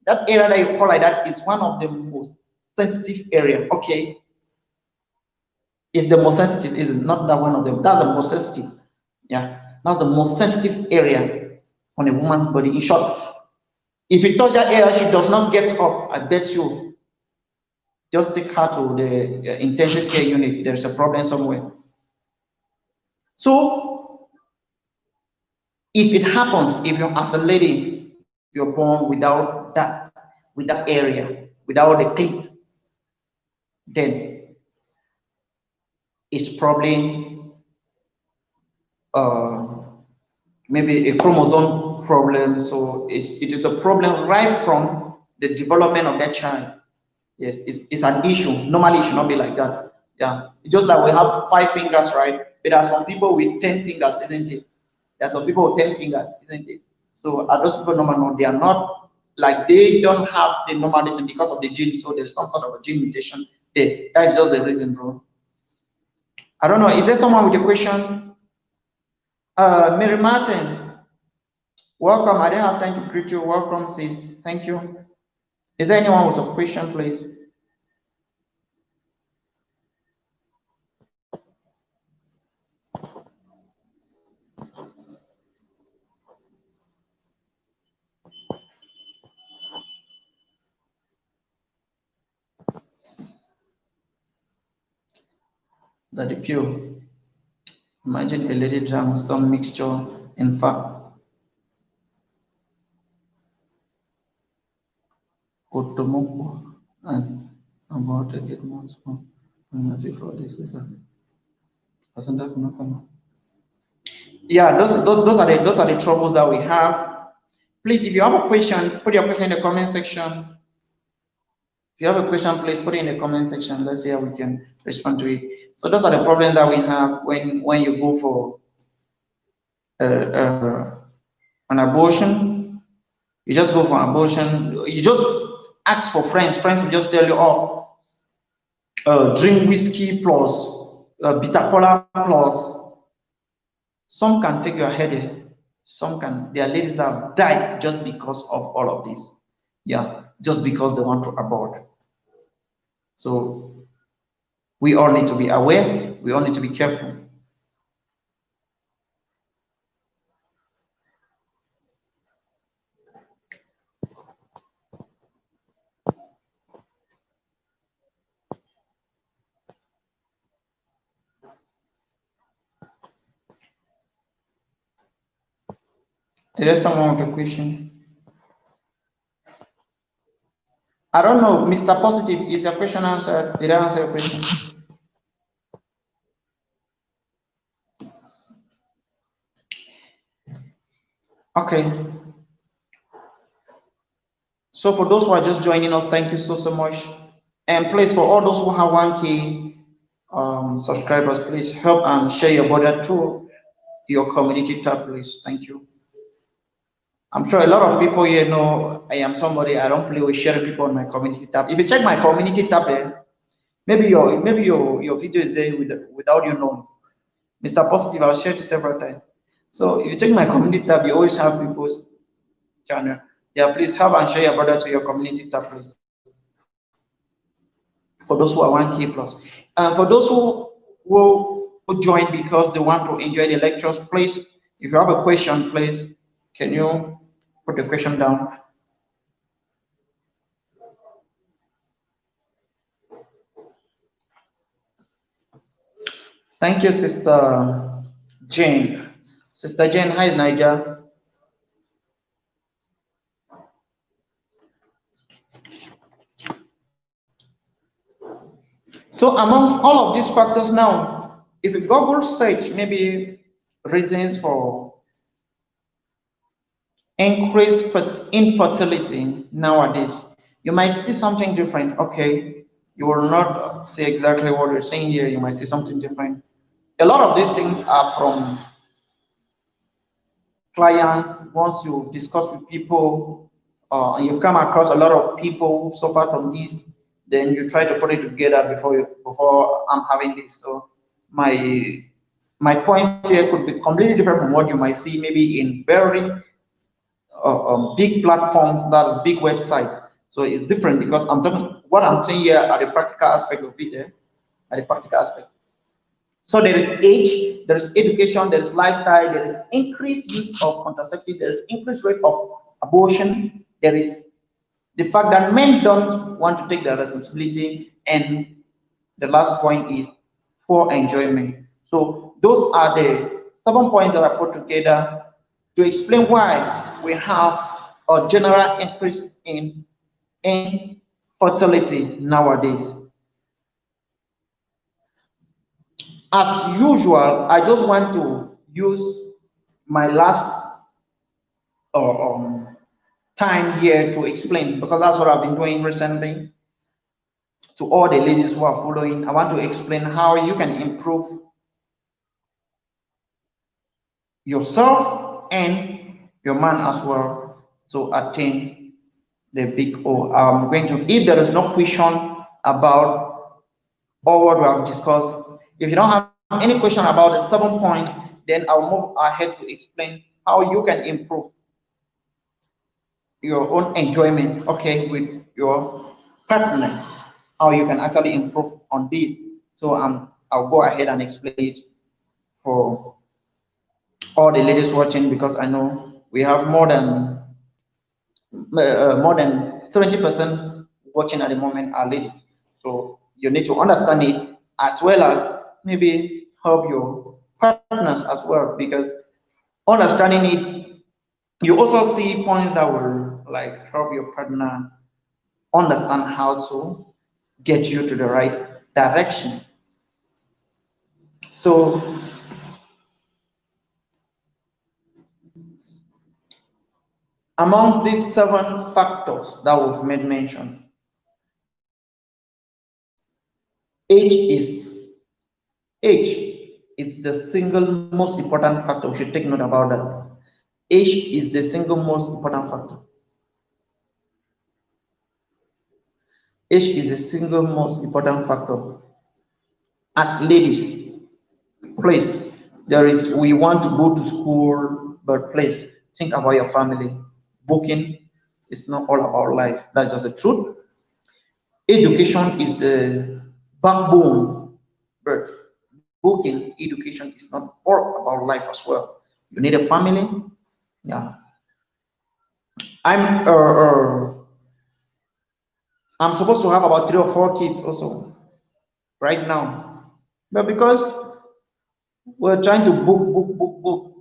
That area that you call like that is one of the most sensitive area. Okay, it's the most sensitive, is it? Not that one of them. That's the most sensitive. Yeah, that's the most sensitive area on a woman's body. In short, if you touch that area, she does not get up. I bet you, just take her to the intensive care unit. There's a problem somewhere. So if it happens, if you're as a lady, you're born without that area, without the clit, then it's probably uh, maybe a chromosome problem. So it is a problem right from the development of that child. Yes, it's an issue. Normally, it should not be like that. Yeah, it's just like we have 5 fingers, right? But there are some people with 10 fingers, isn't it? There are some people with 10 fingers, isn't it? So are those people normal? No, they are not. Like they don't have the normalism because of the gene. So there's some sort of a gene mutation there. That is just the reason, bro. I don't know. Is there someone with a question? Mary Martins, welcome. I didn't have time to greet you. Welcome, sis. Thank you. Is there anyone with a question, please? that the pill. Imagine a lady drank some mixture, in fact, Otomoko and about 8 months from for this. Yeah, those are the troubles that we have. Please, if you have a question, put your question in the comment section. If you have a question, please put it in the comment section. Let's see how we can respond to it. So those are the problems that we have when you go for an abortion. You just go for an abortion. You just ask for friends. Friends will just tell you, oh, drink whiskey plus bitter cola plus. Some can take your headache. Some can. There are ladies that have died just because of all of this. Yeah, just because they want to abort. So we all need to be aware. We all need to be careful. Is there someone with a question? I don't know, Mr. Positive, is your question answered? Did I answer your question? Okay. So for those who are just joining us, thank you so much. And please, for all those who have 1K subscribers, please help and share your border to your community tab, please. Thank you. I'm sure a lot of people here know I am somebody, I don't play with sharing people on my community tab. If you check my community tab there, maybe your video is there without you knowing. Mr. Positive, I've shared it several times. So if you check my community tab, you always have people's channel. Yeah, please help and share your brother to your community tab, please. For those who are 1K plus. For those who join because they want to enjoy the lectures, please, if you have a question, please, can you put the question down? Thank you, Sister Jane. Sister Jane, hi, Niger. So amongst all of these factors now, if you Google search maybe reasons for increased infertility nowadays, you might see something different. Okay, you will not see exactly what you're saying here, you might see something different. A lot of these things are from clients. Once you discuss with people and you've come across a lot of people who suffer from this, then you try to put it together before I'm having this. So my points here could be completely different from what you might see maybe in very big platforms, that big website. So it's different because I'm talking what I'm saying here at the practical aspect of it, at the practical aspect. So there is age, there is education, there is lifestyle, there is increased use of contraceptive, there is increased rate of abortion, there is the fact that men don't want to take the responsibility, and the last point is poor enjoyment. So those are the 7 points that I put together to explain why we have a general increase in infertility nowadays. As usual, I just want to use my last time here to explain, because that's what I've been doing recently to all the ladies who are following. I want to explain how you can improve yourself and your man as well to attain the big O. I'm going to, if there is no question about all what we have discussed, if you don't have any question about the 7 points, then I'll move ahead to explain how you can improve your own enjoyment, okay, with your partner, how you can actually improve on this. So I'll go ahead and explain it for all the ladies watching, because I know we have more than 70% watching at the moment are ladies. So you need to understand it as well as maybe help your partners as well, because understanding it, you also see points that will like help your partner understand how to get you to the right direction. So among these 7 factors that we've made mention, age is age is the single most important factor. We should take note about that. Age is the single most important factor. Age is the single most important factor. As ladies, please, we want to go to school, but please think about your family. Booking is not all about life. That's just the truth. Education is the backbone, but booking education is not all about life as well. You need a family. Yeah, I'm I'm supposed to have about 3 or 4 kids also right now, but because we're trying to book,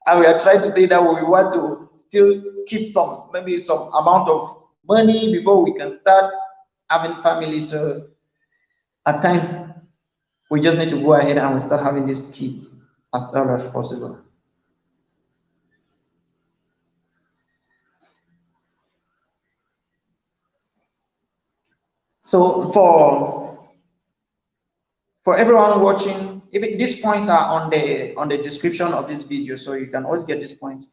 and we are trying to say that we want to still keep some, maybe some amount of money before we can start having family. So at times we just need to go ahead and we start having these kids as early as possible. So for everyone watching, these points are on the description of this video, so you can always get these points.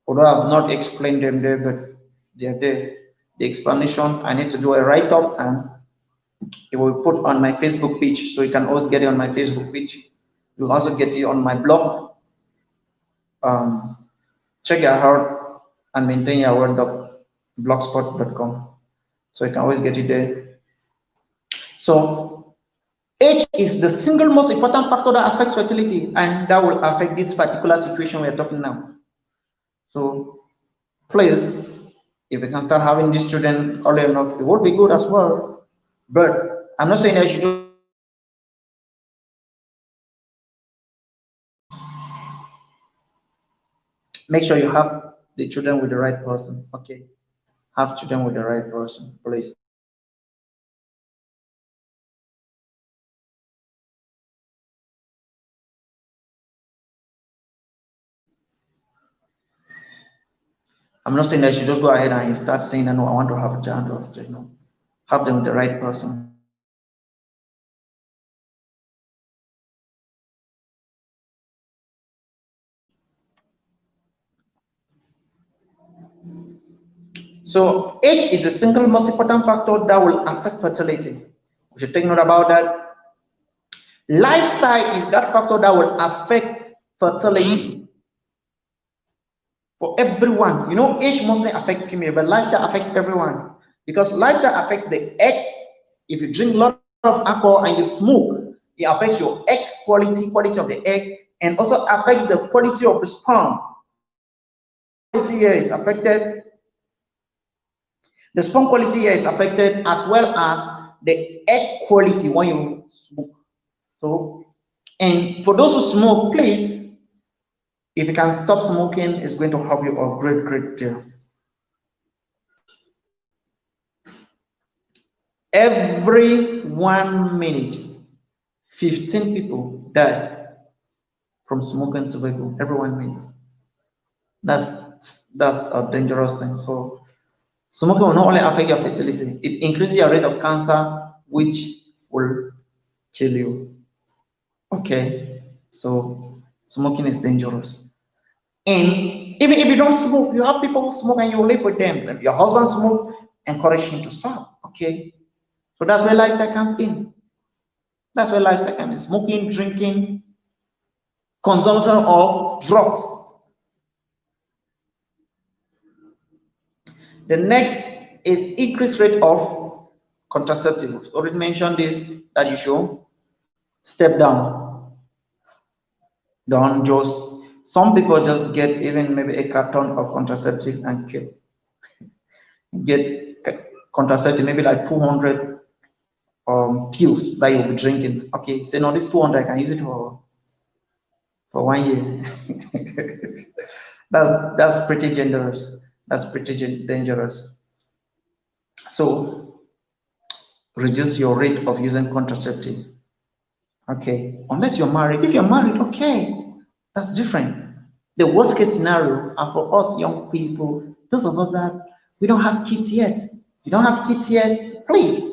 Although I've not explained them there, but they're there. The explanation, I need to do a write-up and it will put on my Facebook page, so you can always get it on my Facebook page. You'll also get it on my blog. Check your heart and maintain your word.blogspot.com, so you can always get it there. So age is the single most important factor that affects fertility, and that will affect this particular situation we are talking now. So please, if we can start having these children early enough, it would be good as well. But I'm not saying that you do. Make sure you have the children with the right person. Okay, have children with the right person, please. I'm not saying that you just go ahead and you start saying, "No, I want to have a child." No, have them with the right person. So age is the single most important factor that will affect fertility. We should take note about that. Lifestyle is that factor that will affect fertility for everyone. You know, age mostly affects female, but lifestyle affects everyone, because lifestyle affects the egg. If you drink a lot of alcohol and you smoke, it affects your egg quality of the egg, and also affects the quality of the sperm. Quality here is affected. The sperm quality here is affected, as well as the egg quality when you smoke. So, and for those who smoke, please, if you can stop smoking, it's going to help you a great deal. Every 1 minute, 15 people die from smoking tobacco. Every 1 minute. That's a dangerous thing. So smoking will not only affect your fertility, it increases your rate of cancer, which will kill you. Okay, so smoking is dangerous. And even if you don't smoke, you have people who smoke and you live with them. If your husband smoke, encourage him to stop. Okay, so that's where lifestyle comes in. That's where lifestyle comes in. Smoking, drinking, consumption of drugs. The next is increased rate of contraceptives. Already mentioned this, that you should step down. Don't just, some people just get even maybe a carton of contraceptive and get contraceptive, maybe like 200 pills that you'll be drinking. Okay, say no, this 200 I can use it for 1 year. That's pretty dangerous. That's pretty dangerous. So reduce your rate of using contraceptive. Okay, unless you're married. If you're married, okay, that's different. The worst case scenario are for us young people, those of us that we don't have kids yet. You don't have kids yet, please.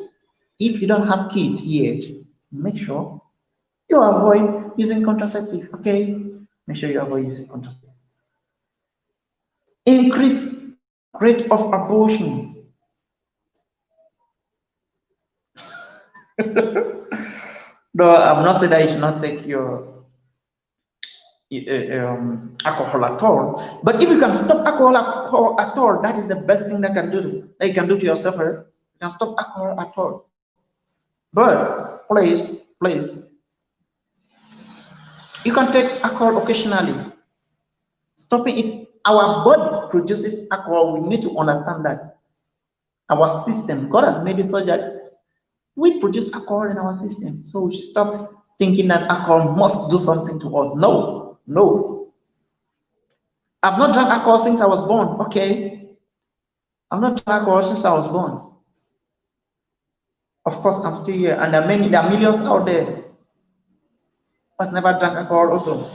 If you don't have kids yet, make sure you avoid using contraceptive. Okay, make sure you avoid using contraceptive. Increase rate of abortion. No, I'm not saying that you should not take your alcohol at all. But if you can stop alcohol at all, that is the best thing that you can do to yourself. You can stop alcohol at all. But please, you can take alcohol occasionally. Stopping it, our body produces alcohol. We need to understand that our system, God has made it so that we produce alcohol in our system. So we should stop thinking that alcohol must do something to us. No, no. I've not drank alcohol since I was born. Okay. I've not drank alcohol since I was born. Of course, I'm still here, and there are millions out there, but never drank alcohol also.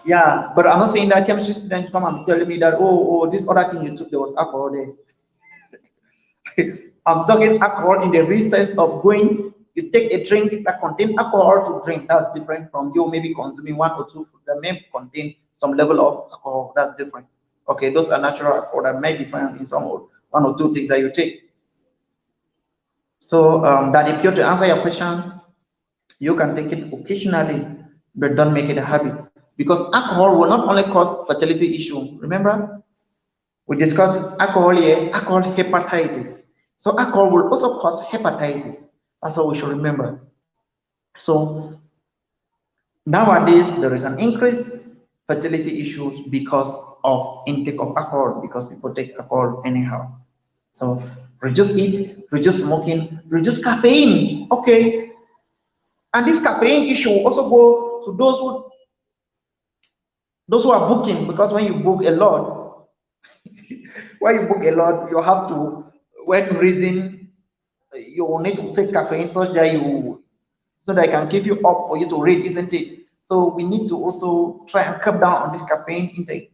Yeah, but I'm not saying that chemistry students come and telling me that this other thing you took, there was alcohol there. I'm talking alcohol in the real sense of going, you take a drink that contains alcohol to drink. That's different from you maybe consuming one or two foods that may contain some level of alcohol. That's different. Okay, those are natural alcohol that may be found in one or two things that you take. So that if you're to answer your question, you can take it occasionally, but don't make it a habit. Because alcohol will not only cause fertility issue. Remember, we discussed alcohol here, alcohol hepatitis. So alcohol will also cause hepatitis. That's what we should remember. So nowadays there is an increased fertility issues because of intake of alcohol, because people take alcohol anyhow. So reduce it, reduce smoking, reduce caffeine. Okay. And this caffeine issue will also go to those who are booking, because when you book a lot, you have to, when reading, you will need to take caffeine so that it can keep you up for you to read, isn't it? So we need to also try and cut down on this caffeine intake.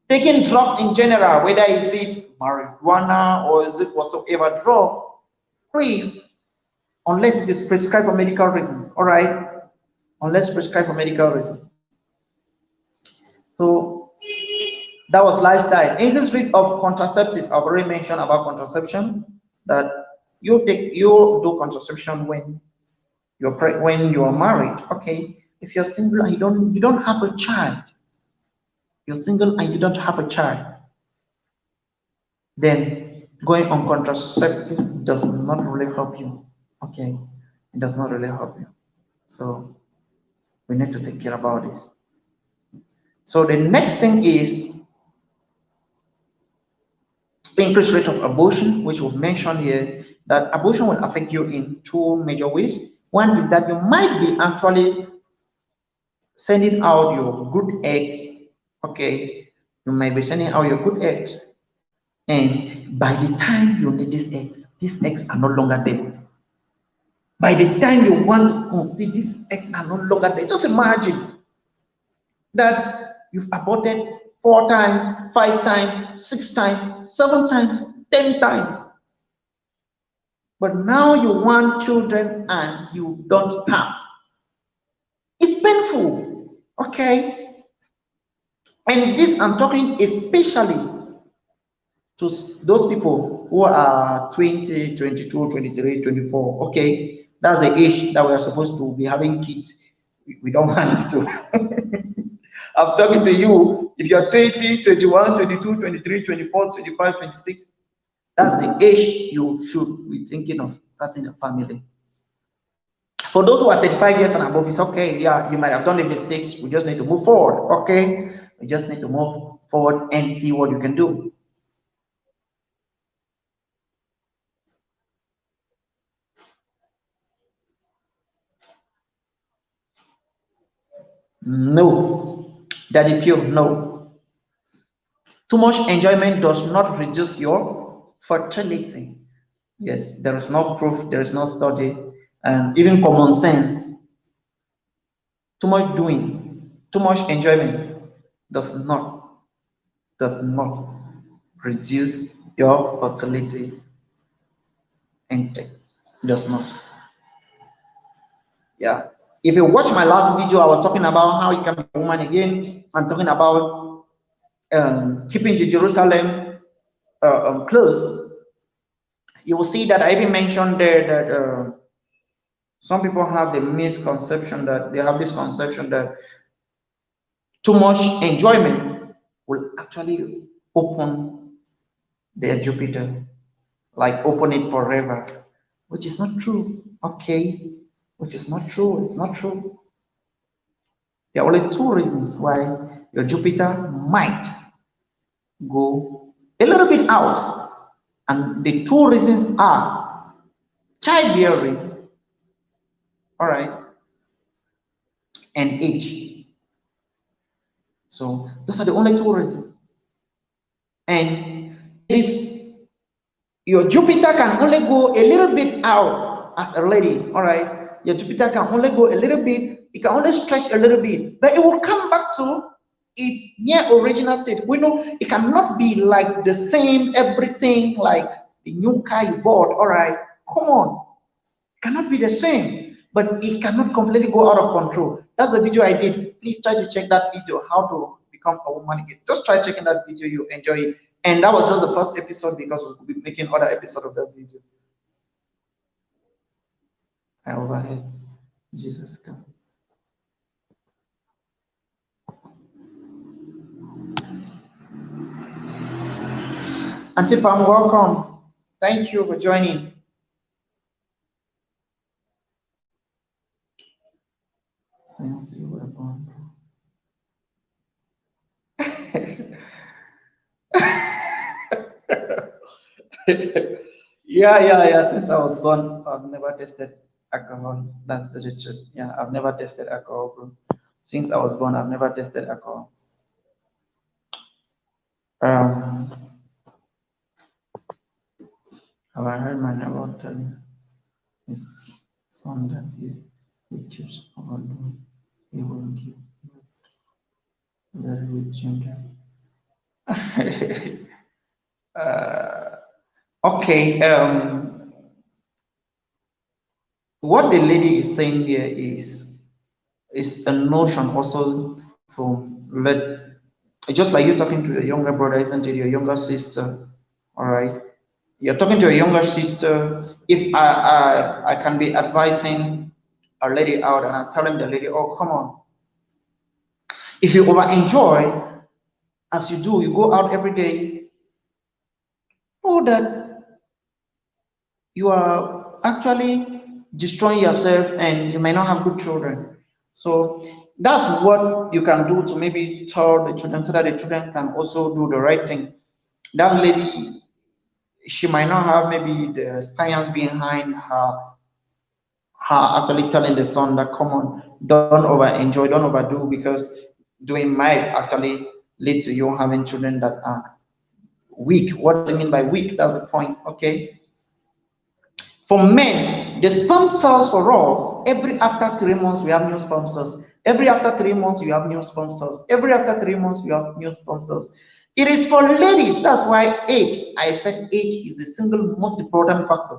Taking drugs in general, whether is it marijuana or is it whatsoever drug, please, unless it is prescribed for medical reasons, all right? Unless prescribed for medical reasons. So that was lifestyle. In this rate of contraceptive, I've already mentioned about contraception, that you do contraception when you're married. Okay, if you're single and you don't have a child, you're single and you don't have a child, then going on contraceptive does not really help you. Okay, it does not really help you. So we need to take care about this. So the next thing is increased rate of abortion, which we've mentioned here, that abortion will affect you in two major ways. One is that you might be actually sending out your good eggs. Okay, you might be sending out your good eggs, and by the time you need these eggs are no longer there. By the time you want to conceive, these eggs are no longer there. Just imagine that you've aborted 4 times, 5 times, 6 times, 7 times, 10 times. But now you want children and you don't have. It's painful, okay? And this I'm talking especially to those people who are 20, 22, 23, 24, okay? That's the age that we are supposed to be having kids. We don't want to. I'm talking to you, if you're 20, 21, 22, 23, 24, 25, 26, that's the age you should be thinking of starting a family. For those who are 35 years and above, it's okay. Yeah, you might have done the mistakes. We just need to move forward. Okay, we just need to move forward and see what you can do. No. Daddy Pure, no. Too much enjoyment does not reduce your fertility. Yes, there is no proof, there is no study, and even common sense. Too much doing, too much enjoyment does not reduce your fertility intake. Does not. Yeah. If you watch my last video, I was talking about how you can be a woman again. I'm talking about keeping the Jerusalem close. You will see that I even mentioned there that some people have the misconception that they have this conception that too much enjoyment will actually open their Jupiter, like open it forever, which is not true. Okay, which is not true. It's not true. There are only two reasons why your Jupiter might go a little bit out, and the two reasons are childbearing, all right, and age. So those are the only two reasons. And ladies, your Jupiter can only go a little bit out as a lady, all right. Your Jupiter can only go a little bit, it can only stretch a little bit, but it will come back to its near original state. We know it cannot be like the same everything like the new car you bought, all right. Come on, it cannot be the same, but it cannot completely go out of control. That's the video I did. Please try to check that video, how to become a woman again. Just try checking that video, you enjoy it. And that was just the first episode because we could be making other episodes of that video. I overhead. Jesus come. Auntie Pam, welcome. Thank you for joining. Since you were born. Yeah. Since I was born, I've never tasted alcohol. That's the truth. Yeah, I've never tasted alcohol, bro. Since I was born, I've never tasted alcohol. Um, have I heard my neighbor telling his son that he teaches overload, he will give very rich children? uh, okay. What the lady is saying here is a notion also to let, just like you talking to your younger brother, isn't it? Your younger sister, all right. You're talking to a younger sister. If I can be advising a lady out and I'm telling the lady, oh come on, if you over enjoy as you do, you go out every day, know that you are actually destroying yourself and you may not have good children. So that's what you can do to maybe tell the children so that the children can also do the right thing. That lady, she might not have maybe the science behind her actually telling the son that come on, don't over enjoy, don't overdo, because doing might actually lead to you having children that are weak. What does it mean by weak? That's the point. Okay. For men, the sperm cells for us, every after 3 months we have new sperm cells. Every after 3 months we have new sperm cells. Every after 3 months we have new sperm cells. It is for ladies. That's why age, I said age is the single most important factor.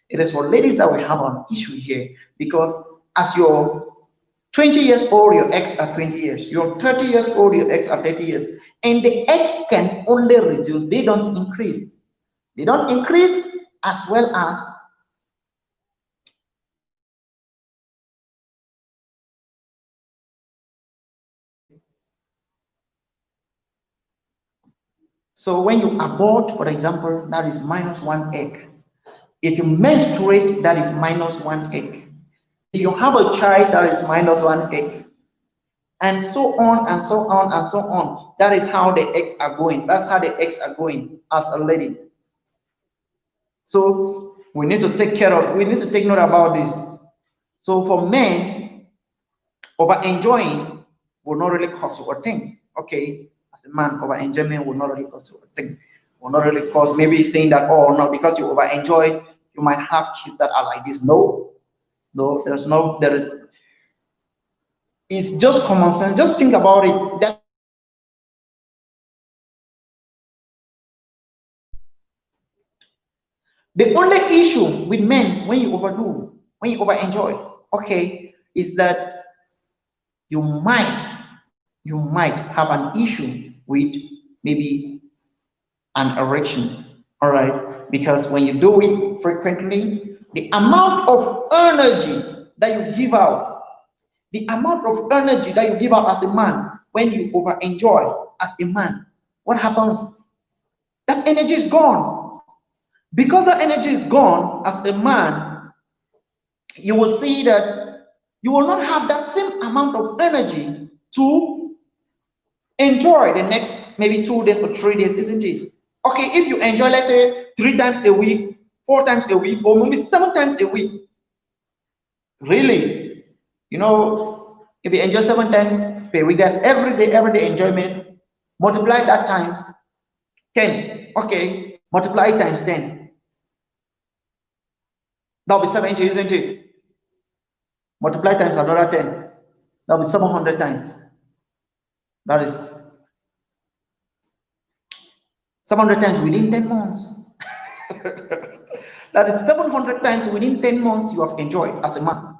It is for ladies that we have an issue here, because as you're 20 years old, your eggs are 20 years. You're 30 years old, your eggs are 30 years. And the eggs can only reduce, they don't increase. They don't increase as well as so when you abort, for example, that is minus 1 egg. If you menstruate, that is minus 1 egg. If you have a child, that is minus 1 egg. And so on and so on and so on. That is how the eggs are going. That's how the eggs are going as a lady. So we need to take care of, we need to take note about this. So for men, over enjoying will not really cause you a thing. Okay, as a man, over enjoyment will not really cause you a thing. Will not really cause maybe saying that, oh no, because you over enjoy, you might have kids that are like this. No, no, there is. It's just common sense. Just think about it. That the only issue with men when you overdo, when you over enjoy, okay, is that you might have an issue with maybe an erection. All right, because when you do it frequently, the amount of energy that you give out, the amount of energy that you give out as a man when you over enjoy as a man, what happens? That energy is gone. Because that energy is gone as a man, you will see that you will not have that same amount of energy to enjoy the next maybe 2 days or 3 days, isn't it? Okay, if you enjoy, let's say 3 times a week, 4 times a week, or maybe 7 times a week, really, you know, if you enjoy 7 times per week, that's every day enjoyment. Multiply that times 10. Okay, multiply it times 10. That'll be 70, isn't it? Multiply times another 10. That'll be 700 times. That is 700 times within 10 months. That is 700 times within 10 months you have enjoyed as a man.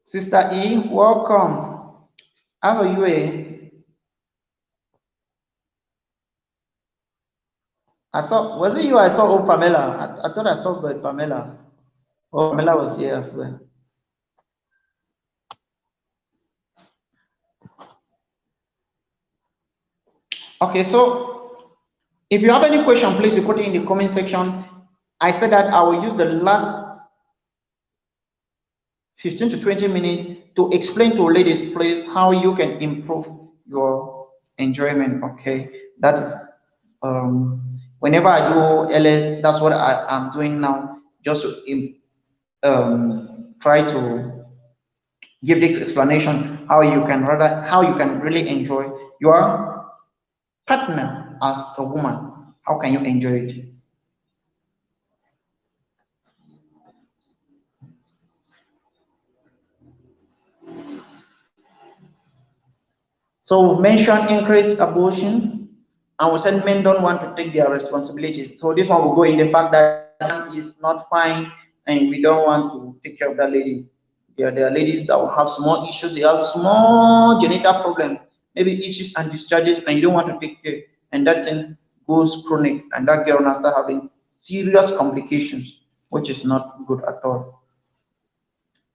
Sister E, welcome. How are you? I saw, was it you? I saw Pamela. I thought I saw Pamela. Oh, Pamela was here as well. Okay, so if you have any question, please you put it in the comment section. I said that I will use the last 15 to 20 minutes to explain to ladies, please, how you can improve your enjoyment. Okay, that is whenever I do LS, that's what I'm doing now, just to try to give this explanation how you can really enjoy your partner as a woman. How can you enjoy it? So we mentioned increased abortion, and we said men don't want to take their responsibilities. So this one will go in the fact that man is not fine, and we don't want to take care of that lady. There are ladies that will have small issues, they have small genital problem, maybe itches and discharges, and you don't want to take care, and that thing goes chronic, and that girl now start having serious complications, which is not good at all.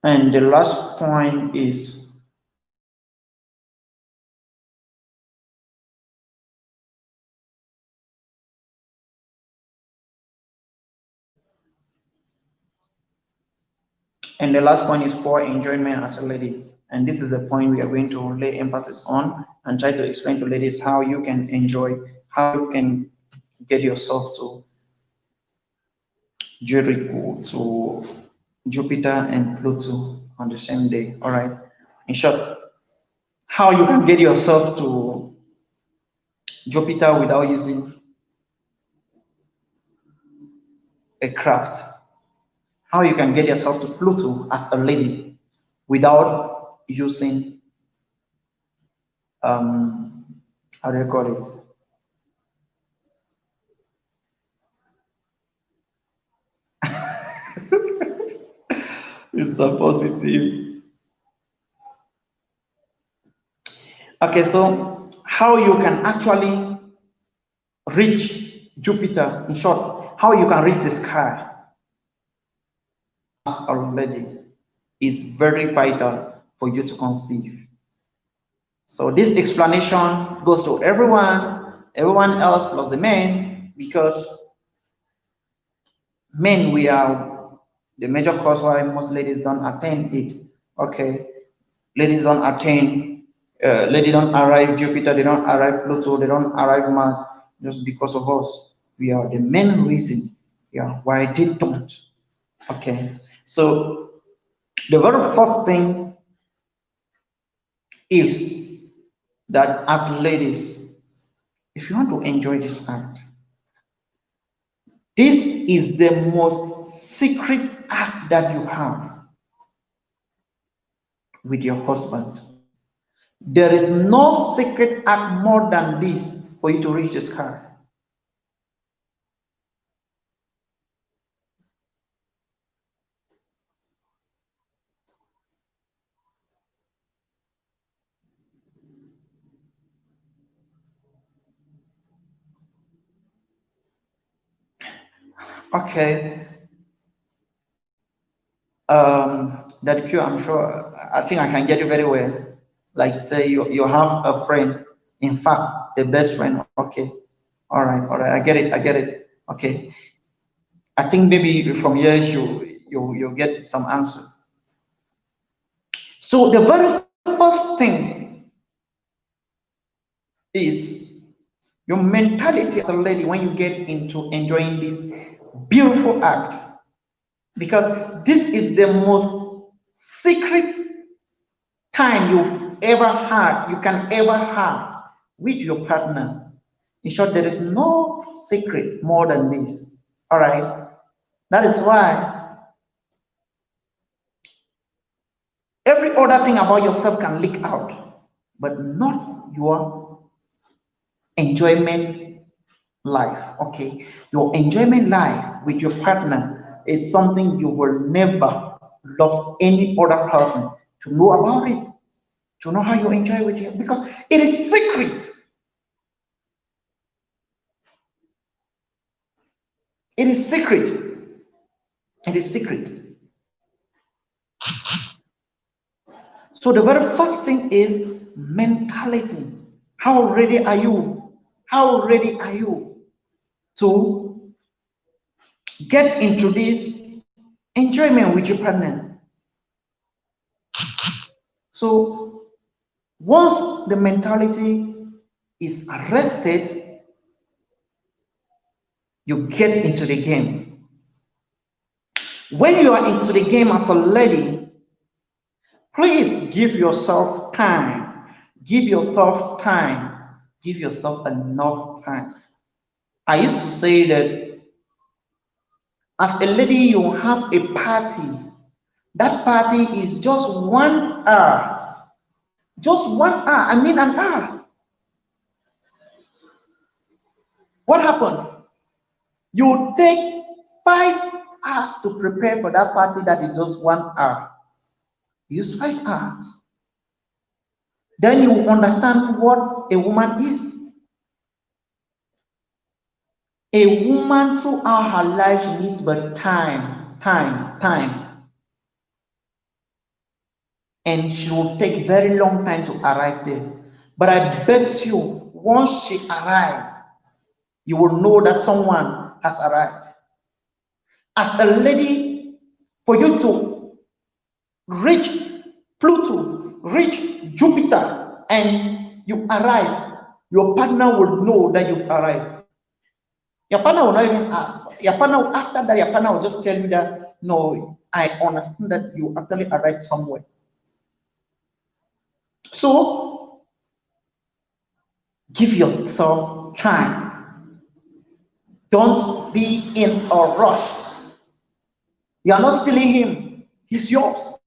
And the last point is And the last point is poor enjoyment as a lady. And this is a point we are going to lay emphasis on and try to explain to ladies how you can enjoy, how you can get yourself to Jericho, to Jupiter and Pluto on the same day. All right. In short, how you can get yourself to Jupiter without using a craft. How you can get yourself to Pluto as a lady without using how do you call it? It's the positive. Okay, so how you can actually reach Jupiter, in short, how you can reach the sky as a lady is very vital for you to conceive. So this explanation goes to everyone else plus the men, because men, we are the major cause why most ladies don't attend it. Okay, Ladies don't attain, ladies don't arrive Jupiter, they don't arrive Pluto, they don't arrive Mars just because of us. We are the main reason, yeah, why they don't. Okay, so the very first thing is that as ladies, if you want to enjoy this act, this is the most secret act that you have with your husband. There is no secret act more than this for you to reach the sky. Okay. That Q, I'm sure, I think I can get you very well. Like say you have a friend, in fact, the best friend. Okay. All right, I get it. Okay. I think maybe from years you get some answers. So the very first thing is your mentality as a lady when you get into enjoying this beautiful act, because this is the most secret time you ever had, you can ever have with your partner. In short, there is no secret more than this. All right. That is why every other thing about yourself can leak out, but not your enjoyment life. Okay. Your enjoyment life with your partner is something you will never love any other person to know about it, to know how you enjoy with you, because it is secret. It is secret. It is secret. So the very first thing is mentality. How ready are you? How ready are you to get into this enjoyment with your partner? So once the mentality is arrested, you get into the game. When you are into the game as a lady, please give yourself time. Give yourself time. Give yourself enough time. I used to say that as a lady, you have a party. That party is just 1 hour. Just 1 hour. I mean, an hour. What happened? You take 5 hours to prepare for that party that is just 1 hour. Use 5 hours. Then you understand what a woman is. A woman throughout her life needs but time, time. And she will take very long time to arrive there. But I bet you, once she arrives, you will know that someone has arrived. As a lady, for you to reach Pluto, reach Jupiter, and you arrive, your partner will know that you've arrived. Your partner will not even ask. Your partner, after that, your partner will just tell you that, no, I understand that you actually arrived somewhere. So give yourself time. Don't be in a rush. You are not stealing him. He's yours.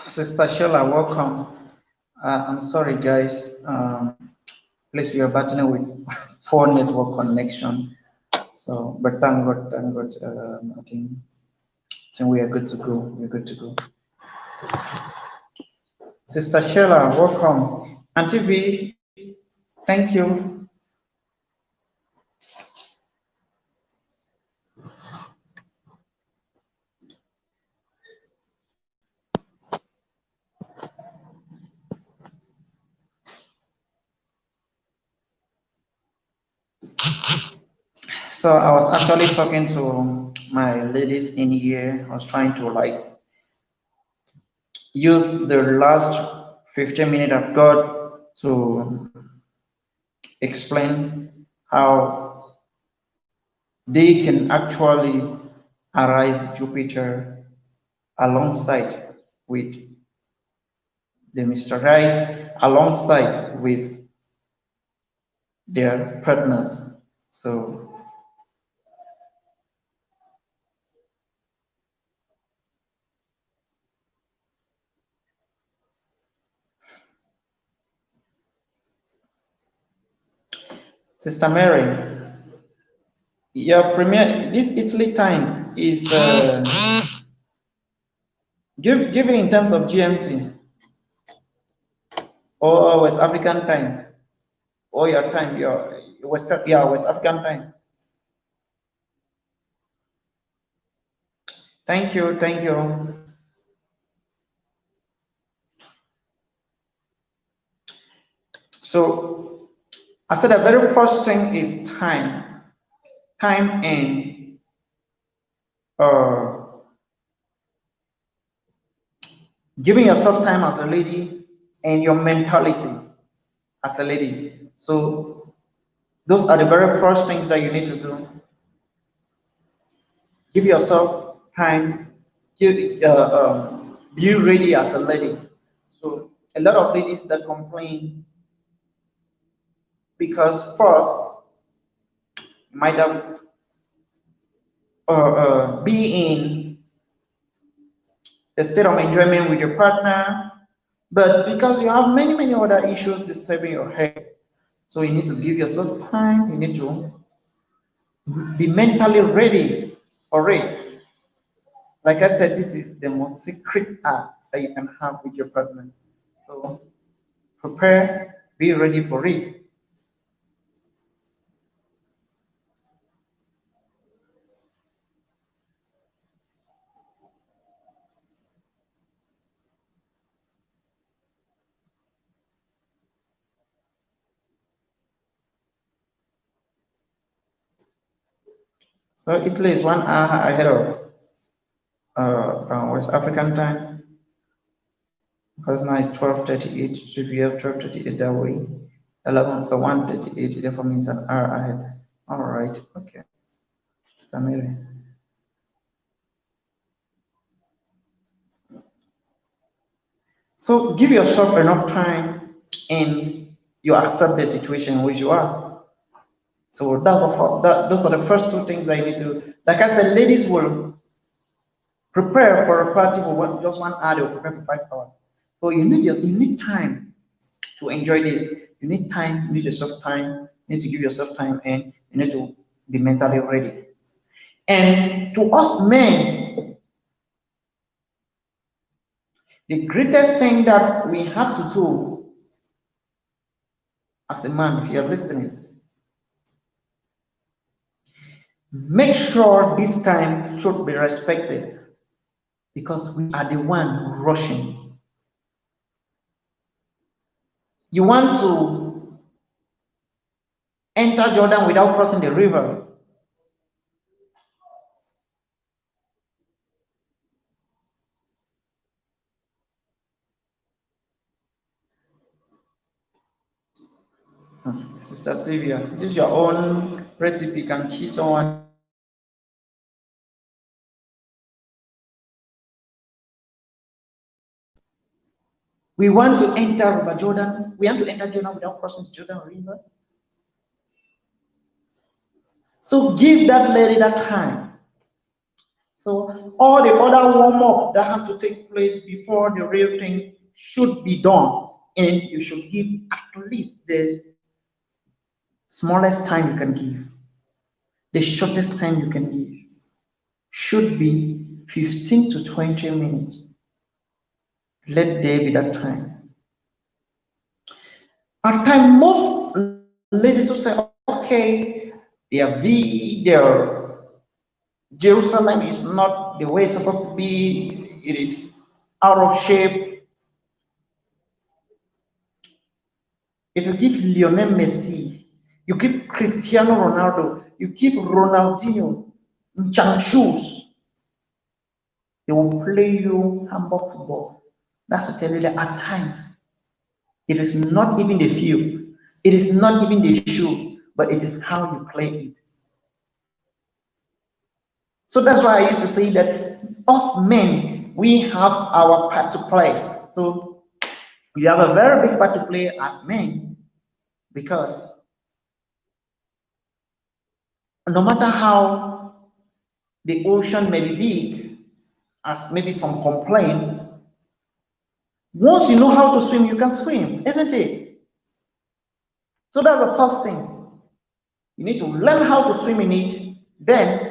Sister Sheila, welcome. I'm sorry, guys. Please, we are battling with poor network connection. So, but thank God, thank God. I think we are good to go. We're good to go. Sister Sheila, welcome. Auntie V, thank you. So I was actually talking to my ladies in here. I was trying to like use the last 15 minutes I've got to explain how they can actually arrive Jupiter alongside with the Mr. Right, alongside with their partners. So, Sister Mary, your premier this Italy time is given in terms of GMT or West African time, or your time, your West African time. Thank you, thank you. So I said the very first thing is time, time and uh, giving yourself time as a lady and your mentality as a lady. So those are the very first things that you need to do. Give yourself time. Be ready as a lady. So a lot of ladies that complain because first you might have be in a state of enjoyment with your partner, but because you have many other issues disturbing your head, so you need to give yourself time. You need to be mentally ready for it. Like I said, this is the most secret act that you can have with your partner. So prepare, be ready for it. So Italy is 1 hour ahead of West African time because now it's 12:38. So if you have 12:38 that way, 1:38, therefore means an hour ahead. All right, okay. Stamere. So give yourself enough time and you accept the situation in which you are. So those are the first two things that you need to. Like I said, ladies will prepare for a party for just 1 hour. They'll prepare for 5 hours. So you need time to enjoy this. You need time. You need yourself time. You need to give yourself time, and you need to be mentally ready. And to us men, the greatest thing that we have to do as a man, if you're listening, make sure this time should be respected because we are the one rushing. You want to enter Jordan without crossing the river. Sister Sylvia, use your own recipe, can kill someone. We want to enter River Jordan. We want to enter Jordan without crossing the Jordan River. So give that lady that time. So all the other warm-up that has to take place before the real thing should be done, and you should give at least the smallest time you can give. The shortest time you can give should be 15 to 20 minutes. Let there be that time. At time, most ladies will say, okay, their Jerusalem is not the way it's supposed to be, it is out of shape. If you give Lionel Messi, you give Cristiano Ronaldo, you give Ronaldinho junk shoes, they will play you handball football. That's to tell you that at times it is not even the field, it is not even the shoe, but it is how you play it. So that's why I used to say that us men, we have our part to play. So we have a very big part to play as men, because no matter how the ocean may be big, as maybe some complain, once you know how to swim, you can swim, isn't it? So that's the first thing. You need to learn how to swim in it. Then,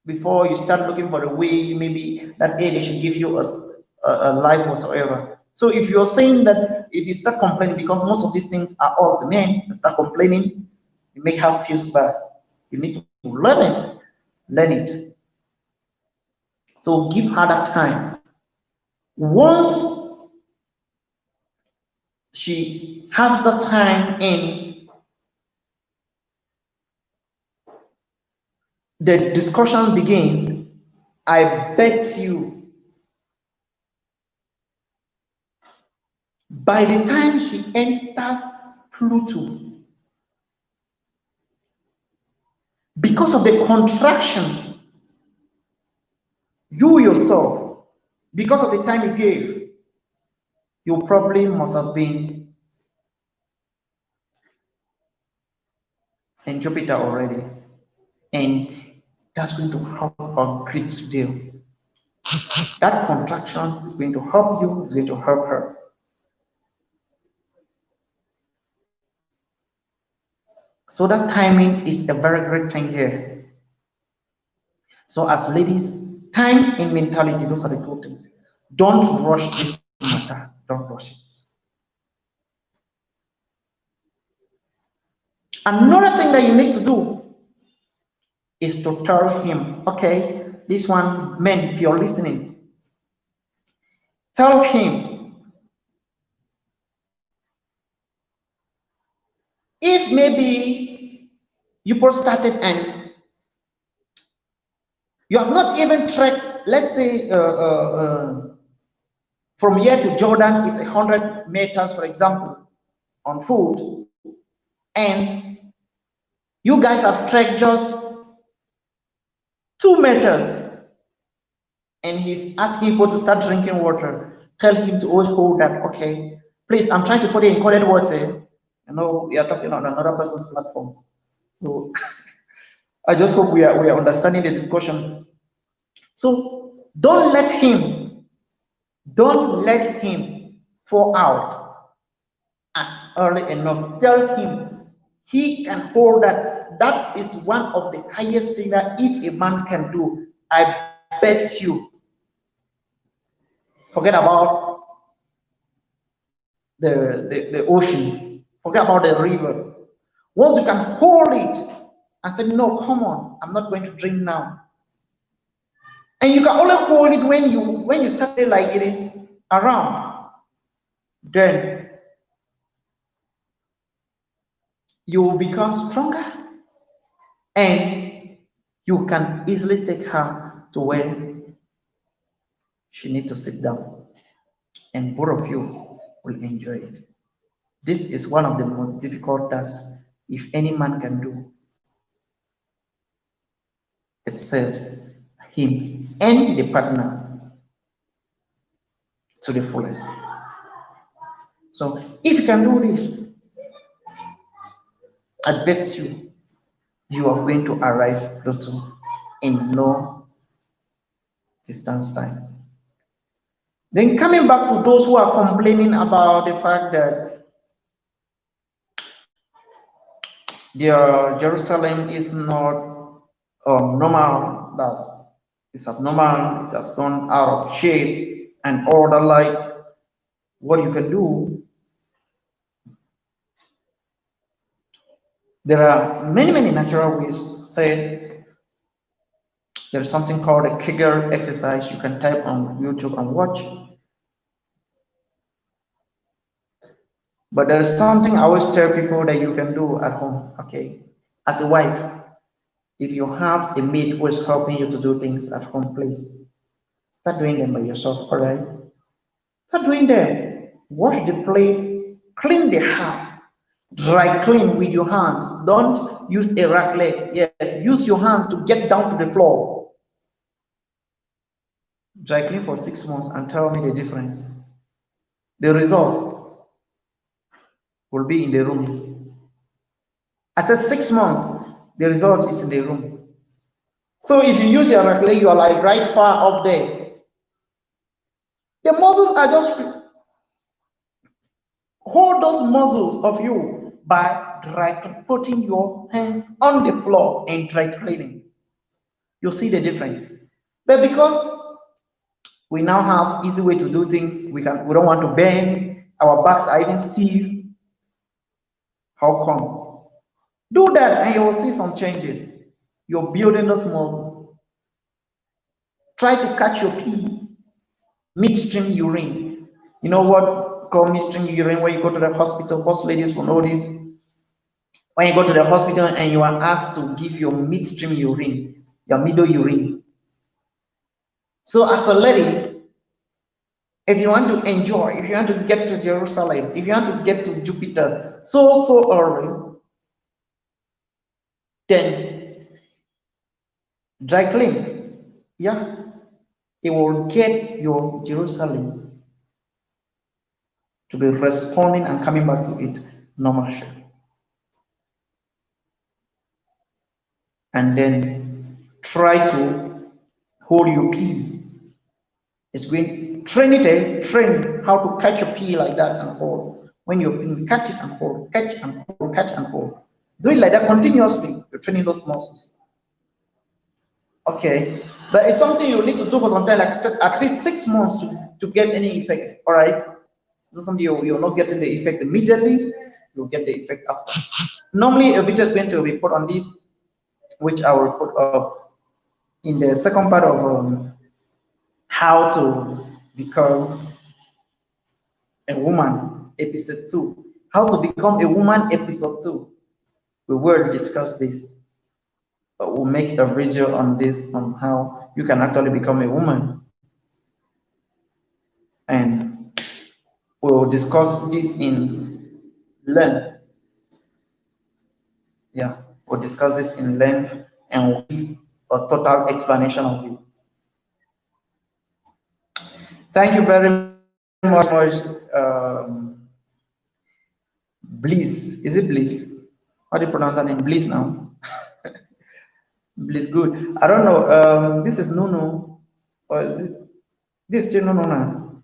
before you start looking for a way, maybe that they should give you a life whatsoever. So if you're saying that if you start complaining, because most of these things are all the men that start complaining, you make her feel bad. You need to learn it. Learn it. So give her that time. Once she has the time and the discussion begins, I bet you by the time she enters Pluto, because of the contraction, you yourself, because of the time you gave, you probably must have been in Jupiter already. And that's going to help a great deal. That contraction is going to help you, it's going to help her. So that timing is a very great thing here. So as ladies, time and mentality, those are the two things. Don't rush this matter. Don't rush it. Another thing that you need to do is to tell him, okay, this one, men, if you're listening, tell him, if maybe you both started and you have not even trekked, let's say from here to Jordan is 100 meters, for example, on foot, and you guys have trekked just 2 meters, and he's asking people to start drinking water. Tell him to always hold that, okay? Please, I'm trying to put it in coded words. I know we are talking on another person's platform. So I just hope we are understanding the discussion. So don't let him fall out as early enough. Tell him he can hold that. That is one of the highest things that if a man can do, I bet you. Forget about the ocean. Forget about the river. Once you can hold it and say, no, come on, I'm not going to drink now. And you can only hold it when you start it like it is around. Then you will become stronger and you can easily take her to where she needs to sit down. And both of you will enjoy it. This is one of the most difficult tasks if any man can do. It serves him and the partner to the fullest. So if you can do this, I bet you are going to arrive Pluto in no distance time. Then coming back to those who are complaining about the fact that their Jerusalem is not normal, that's it's abnormal, it has gone out of shape and order. Like, what you can do, there are many natural ways. Say there's something called a Kegel exercise. You can type on YouTube and watch. But there's something I always tell people that you can do at home. Okay, as a wife, if you have a maid who is helping you to do things at home, please start doing them by yourself. All right, start doing them. Wash the plate, clean the house, dry clean with your hands. Don't use a raclette. Yes, use your hands to get down to the floor. Dry clean for 6 months and tell me the difference. The result will be in the room. I said 6 months, the result is in the room. So if you use your raclette, you are like right far up there. The muscles are just hold those muscles of you by putting your hands on the floor and dry cleaning. You'll see the difference. But because we now have easy way to do things, we don't want to bend, our backs are even stiff. How come? Do that and you will see some changes. You're building those muscles. Try to catch your pee midstream urine. You know what called midstream urine? When you go to the hospital, most ladies will know this. When you go to the hospital and you are asked to give your midstream urine, your middle urine. So as a lady, if you want to enjoy, if you want to get to Jerusalem, if you want to get to Jupiter so early, then dry clean. Yeah, it will get your Jerusalem to be responding and coming back to it normal shape. And then try to hold your pee. It's going train how to catch a pee like that and hold. When you're peeing, catch it and hold, catch and hold, catch and hold. Do it like that continuously. You're training those muscles. Okay, but it's something you need to do for some time, like at least 6 months to get any effect. All right, this is something you're not getting the effect immediately. You'll get the effect after. Normally, a video is going to be put on this, which I will put up in the second part of how to become a woman, episode 2. How to become a woman, episode 2. We will discuss this. But we'll make a video on this, on how you can actually become a woman. And we'll discuss this in length. Yeah, we'll discuss this in length and we'll give a total explanation of it. Thank you very much. Bliss. Is it Bliss? How do you pronounce that name? Bliss now. Bliss, good. I don't know. This is Nunu. Or is it? This is still Nunu now.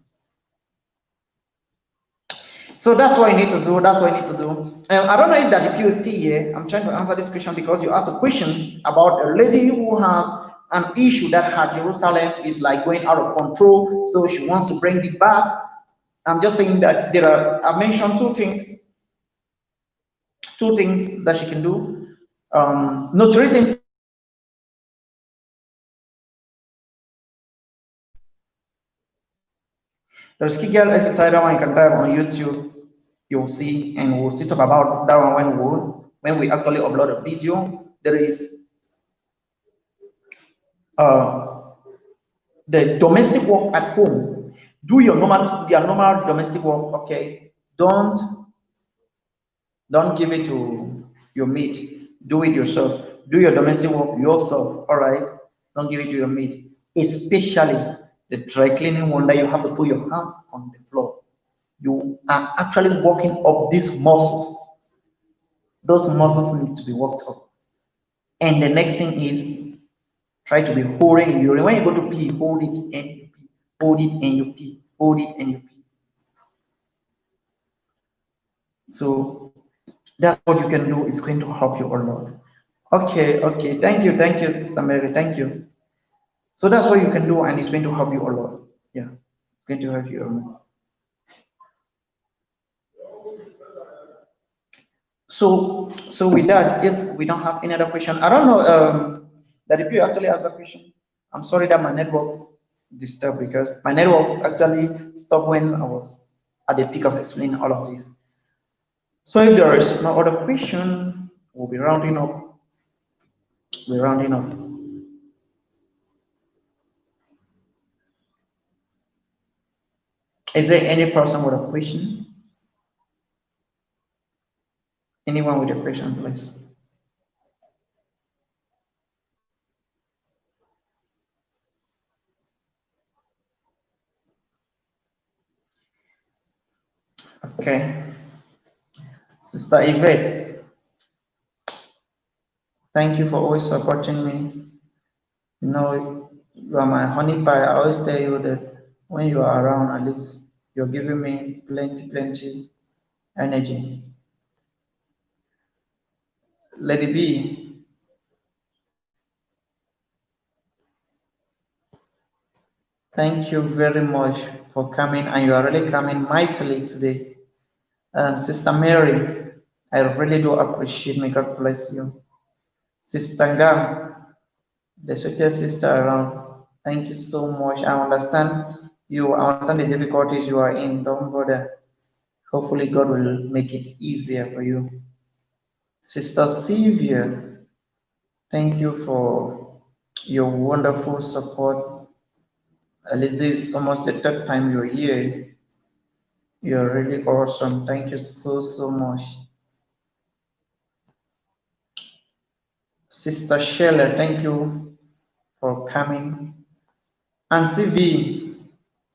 So that's what you need to do. That's what you need to do. I don't know if that the PO is still here. I'm trying to answer this question because you asked a question about a lady who has an issue that her Jerusalem is like going out of control. So she wants to bring it back. I'm just saying that there are, I mentioned two things that she can do. No, three things. There's Kegel exercise, that one you can type on YouTube. You'll see, and we'll still talk about that one when we actually upload a video. There is the domestic work at home. Do your normal domestic work. Okay, don't give it to your mate. Do it yourself. Do your domestic work yourself. All right, don't give it to your mate, especially the dry cleaning one that you have to put your hands on the floor. You are actually working up these muscles. Those muscles need to be worked up. And the next thing is Try to be holding urine. When you go to pee, hold it and you pee. Hold it and you pee. Hold it and you pee. So that's what you can do. It's going to help you a lot. Okay, okay. Thank you, Sister Mary. Thank you. So that's what you can do, and it's going to help you a lot. Yeah, it's going to help you a lot. So with that, if we don't have any other question, I don't know that if you actually ask the question, I'm sorry that my network disturbed because my network actually stopped when I was at the peak of explaining all of this. So if there is no other question, we'll be rounding up. We're rounding up. Is there any person with a question? Anyone with a question, please? Okay. Sister Yvette, thank you for always supporting me. You know, you are my honey pie. I always tell you that when you are around, at least you're giving me plenty energy. Let it be. Thank you very much for coming, and you are really coming mightily today. Sister Mary, I really do appreciate. May God bless you. Sister Ngam, the sweetest sister around. Thank you so much. I understand you. I understand the difficulties you are in. Don't bother. Hopefully, God will make it easier for you. Sister Sylvia, thank you for your wonderful support. At least this is almost the third time you're here. You're really awesome. Thank you so much. Sister Sheila, thank you for coming. Auntie V,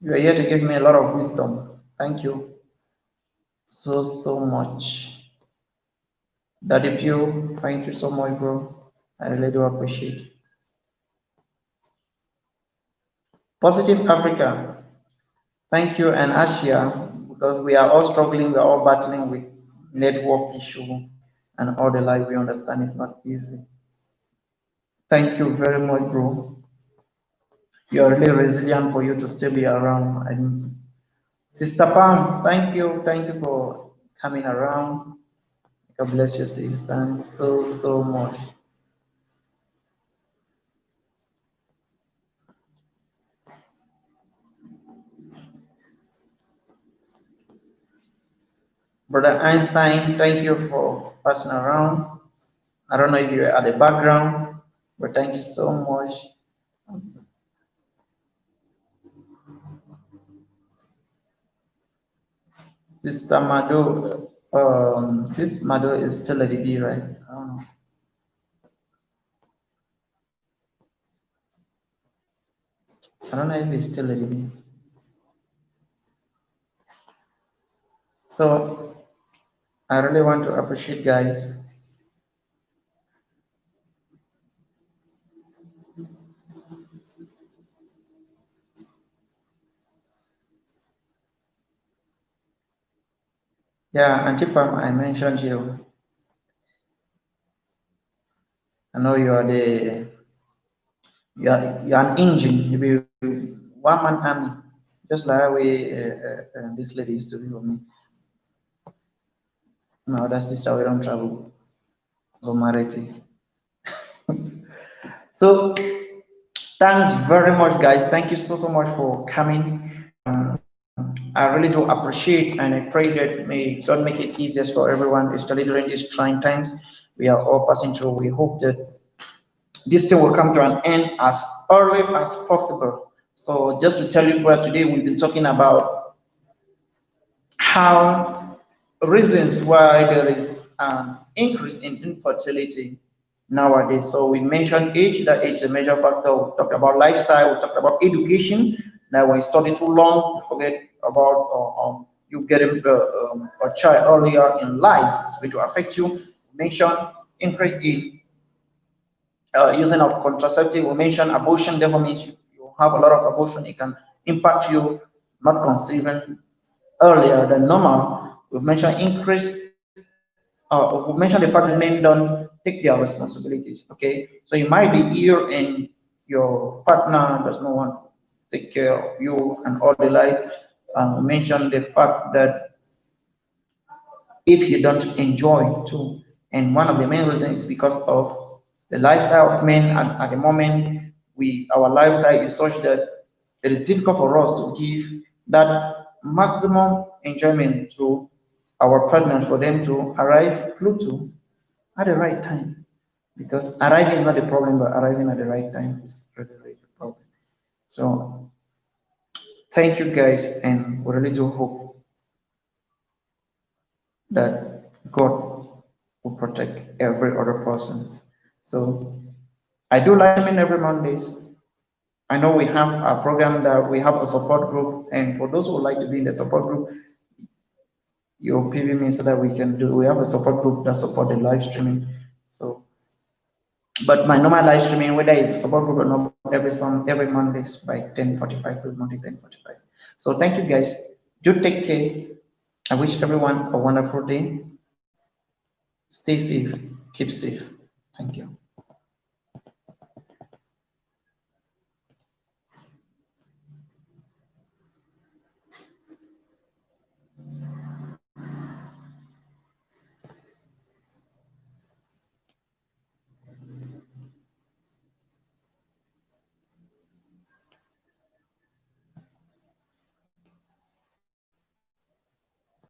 you are here to give me a lot of wisdom. Thank you so much. Daddy Pugh, thank you so much, bro. I really do appreciate. Positive Africa, thank you, and Asia, because we are all struggling, we are all battling with network issue and all the life. We understand it's not easy. Thank you very much, bro. You are really resilient for you to still be around. And Sister Pam, thank you for coming around. God bless you, sister, so much. Brother Einstein, thank you for passing around. I don't know if you're at the background, but thank you so much. Sister Mado, this Mado is still a DB, right? I don't know. I don't know if it's still a DB. So I really want to appreciate guys. Yeah, Auntie Pam, I mentioned you. I know you are you're an engine. You be one man army, just like way this lady used to be for me. My other sister, we don't travel. Go married. So thanks very much, guys. Thank you so much for coming. I really do appreciate, and I pray that may God make it easiest for everyone, especially during these trying times we are all passing through. We hope that this thing will come to an end as early as possible. So just to tell you where today we've been talking about how reasons why there is an increase in infertility nowadays. So we mentioned age, that age is a major factor. We talked about lifestyle, we talked about education. Now when you study too long, you forget about you getting a child earlier in life. It's going to affect you. We mentioned increase in using of contraceptive. We mentioned abortion, therefore means you have a lot of abortion. It can impact you not conceiving earlier than normal. We've mentioned increase, we've mentioned the fact that men don't take their responsibilities. Okay, so you might be here and your partner does not want to take care of you and all the like. We mentioned the fact that if you don't enjoy too, and one of the main reasons is because of the lifestyle of men at the moment. Our lifestyle is such that it is difficult for us to give that maximum enjoyment to our partners for them to arrive Pluto at the right time. Because arriving is not the problem, but arriving at the right time is really the problem. So thank you guys, and we really do hope that God will protect every other person. So I do live streaming every Mondays. I know we have a program that we have a support group, and for those who would like to be in the support group, you PV me so that we have a support group that support the live streaming. So, but my normal live streaming, whether it's a support group or not, every Mondays by 10:45, every Monday 10:45. So thank you guys. Do take care. I wish everyone a wonderful day. Stay safe. Keep safe. Thank you.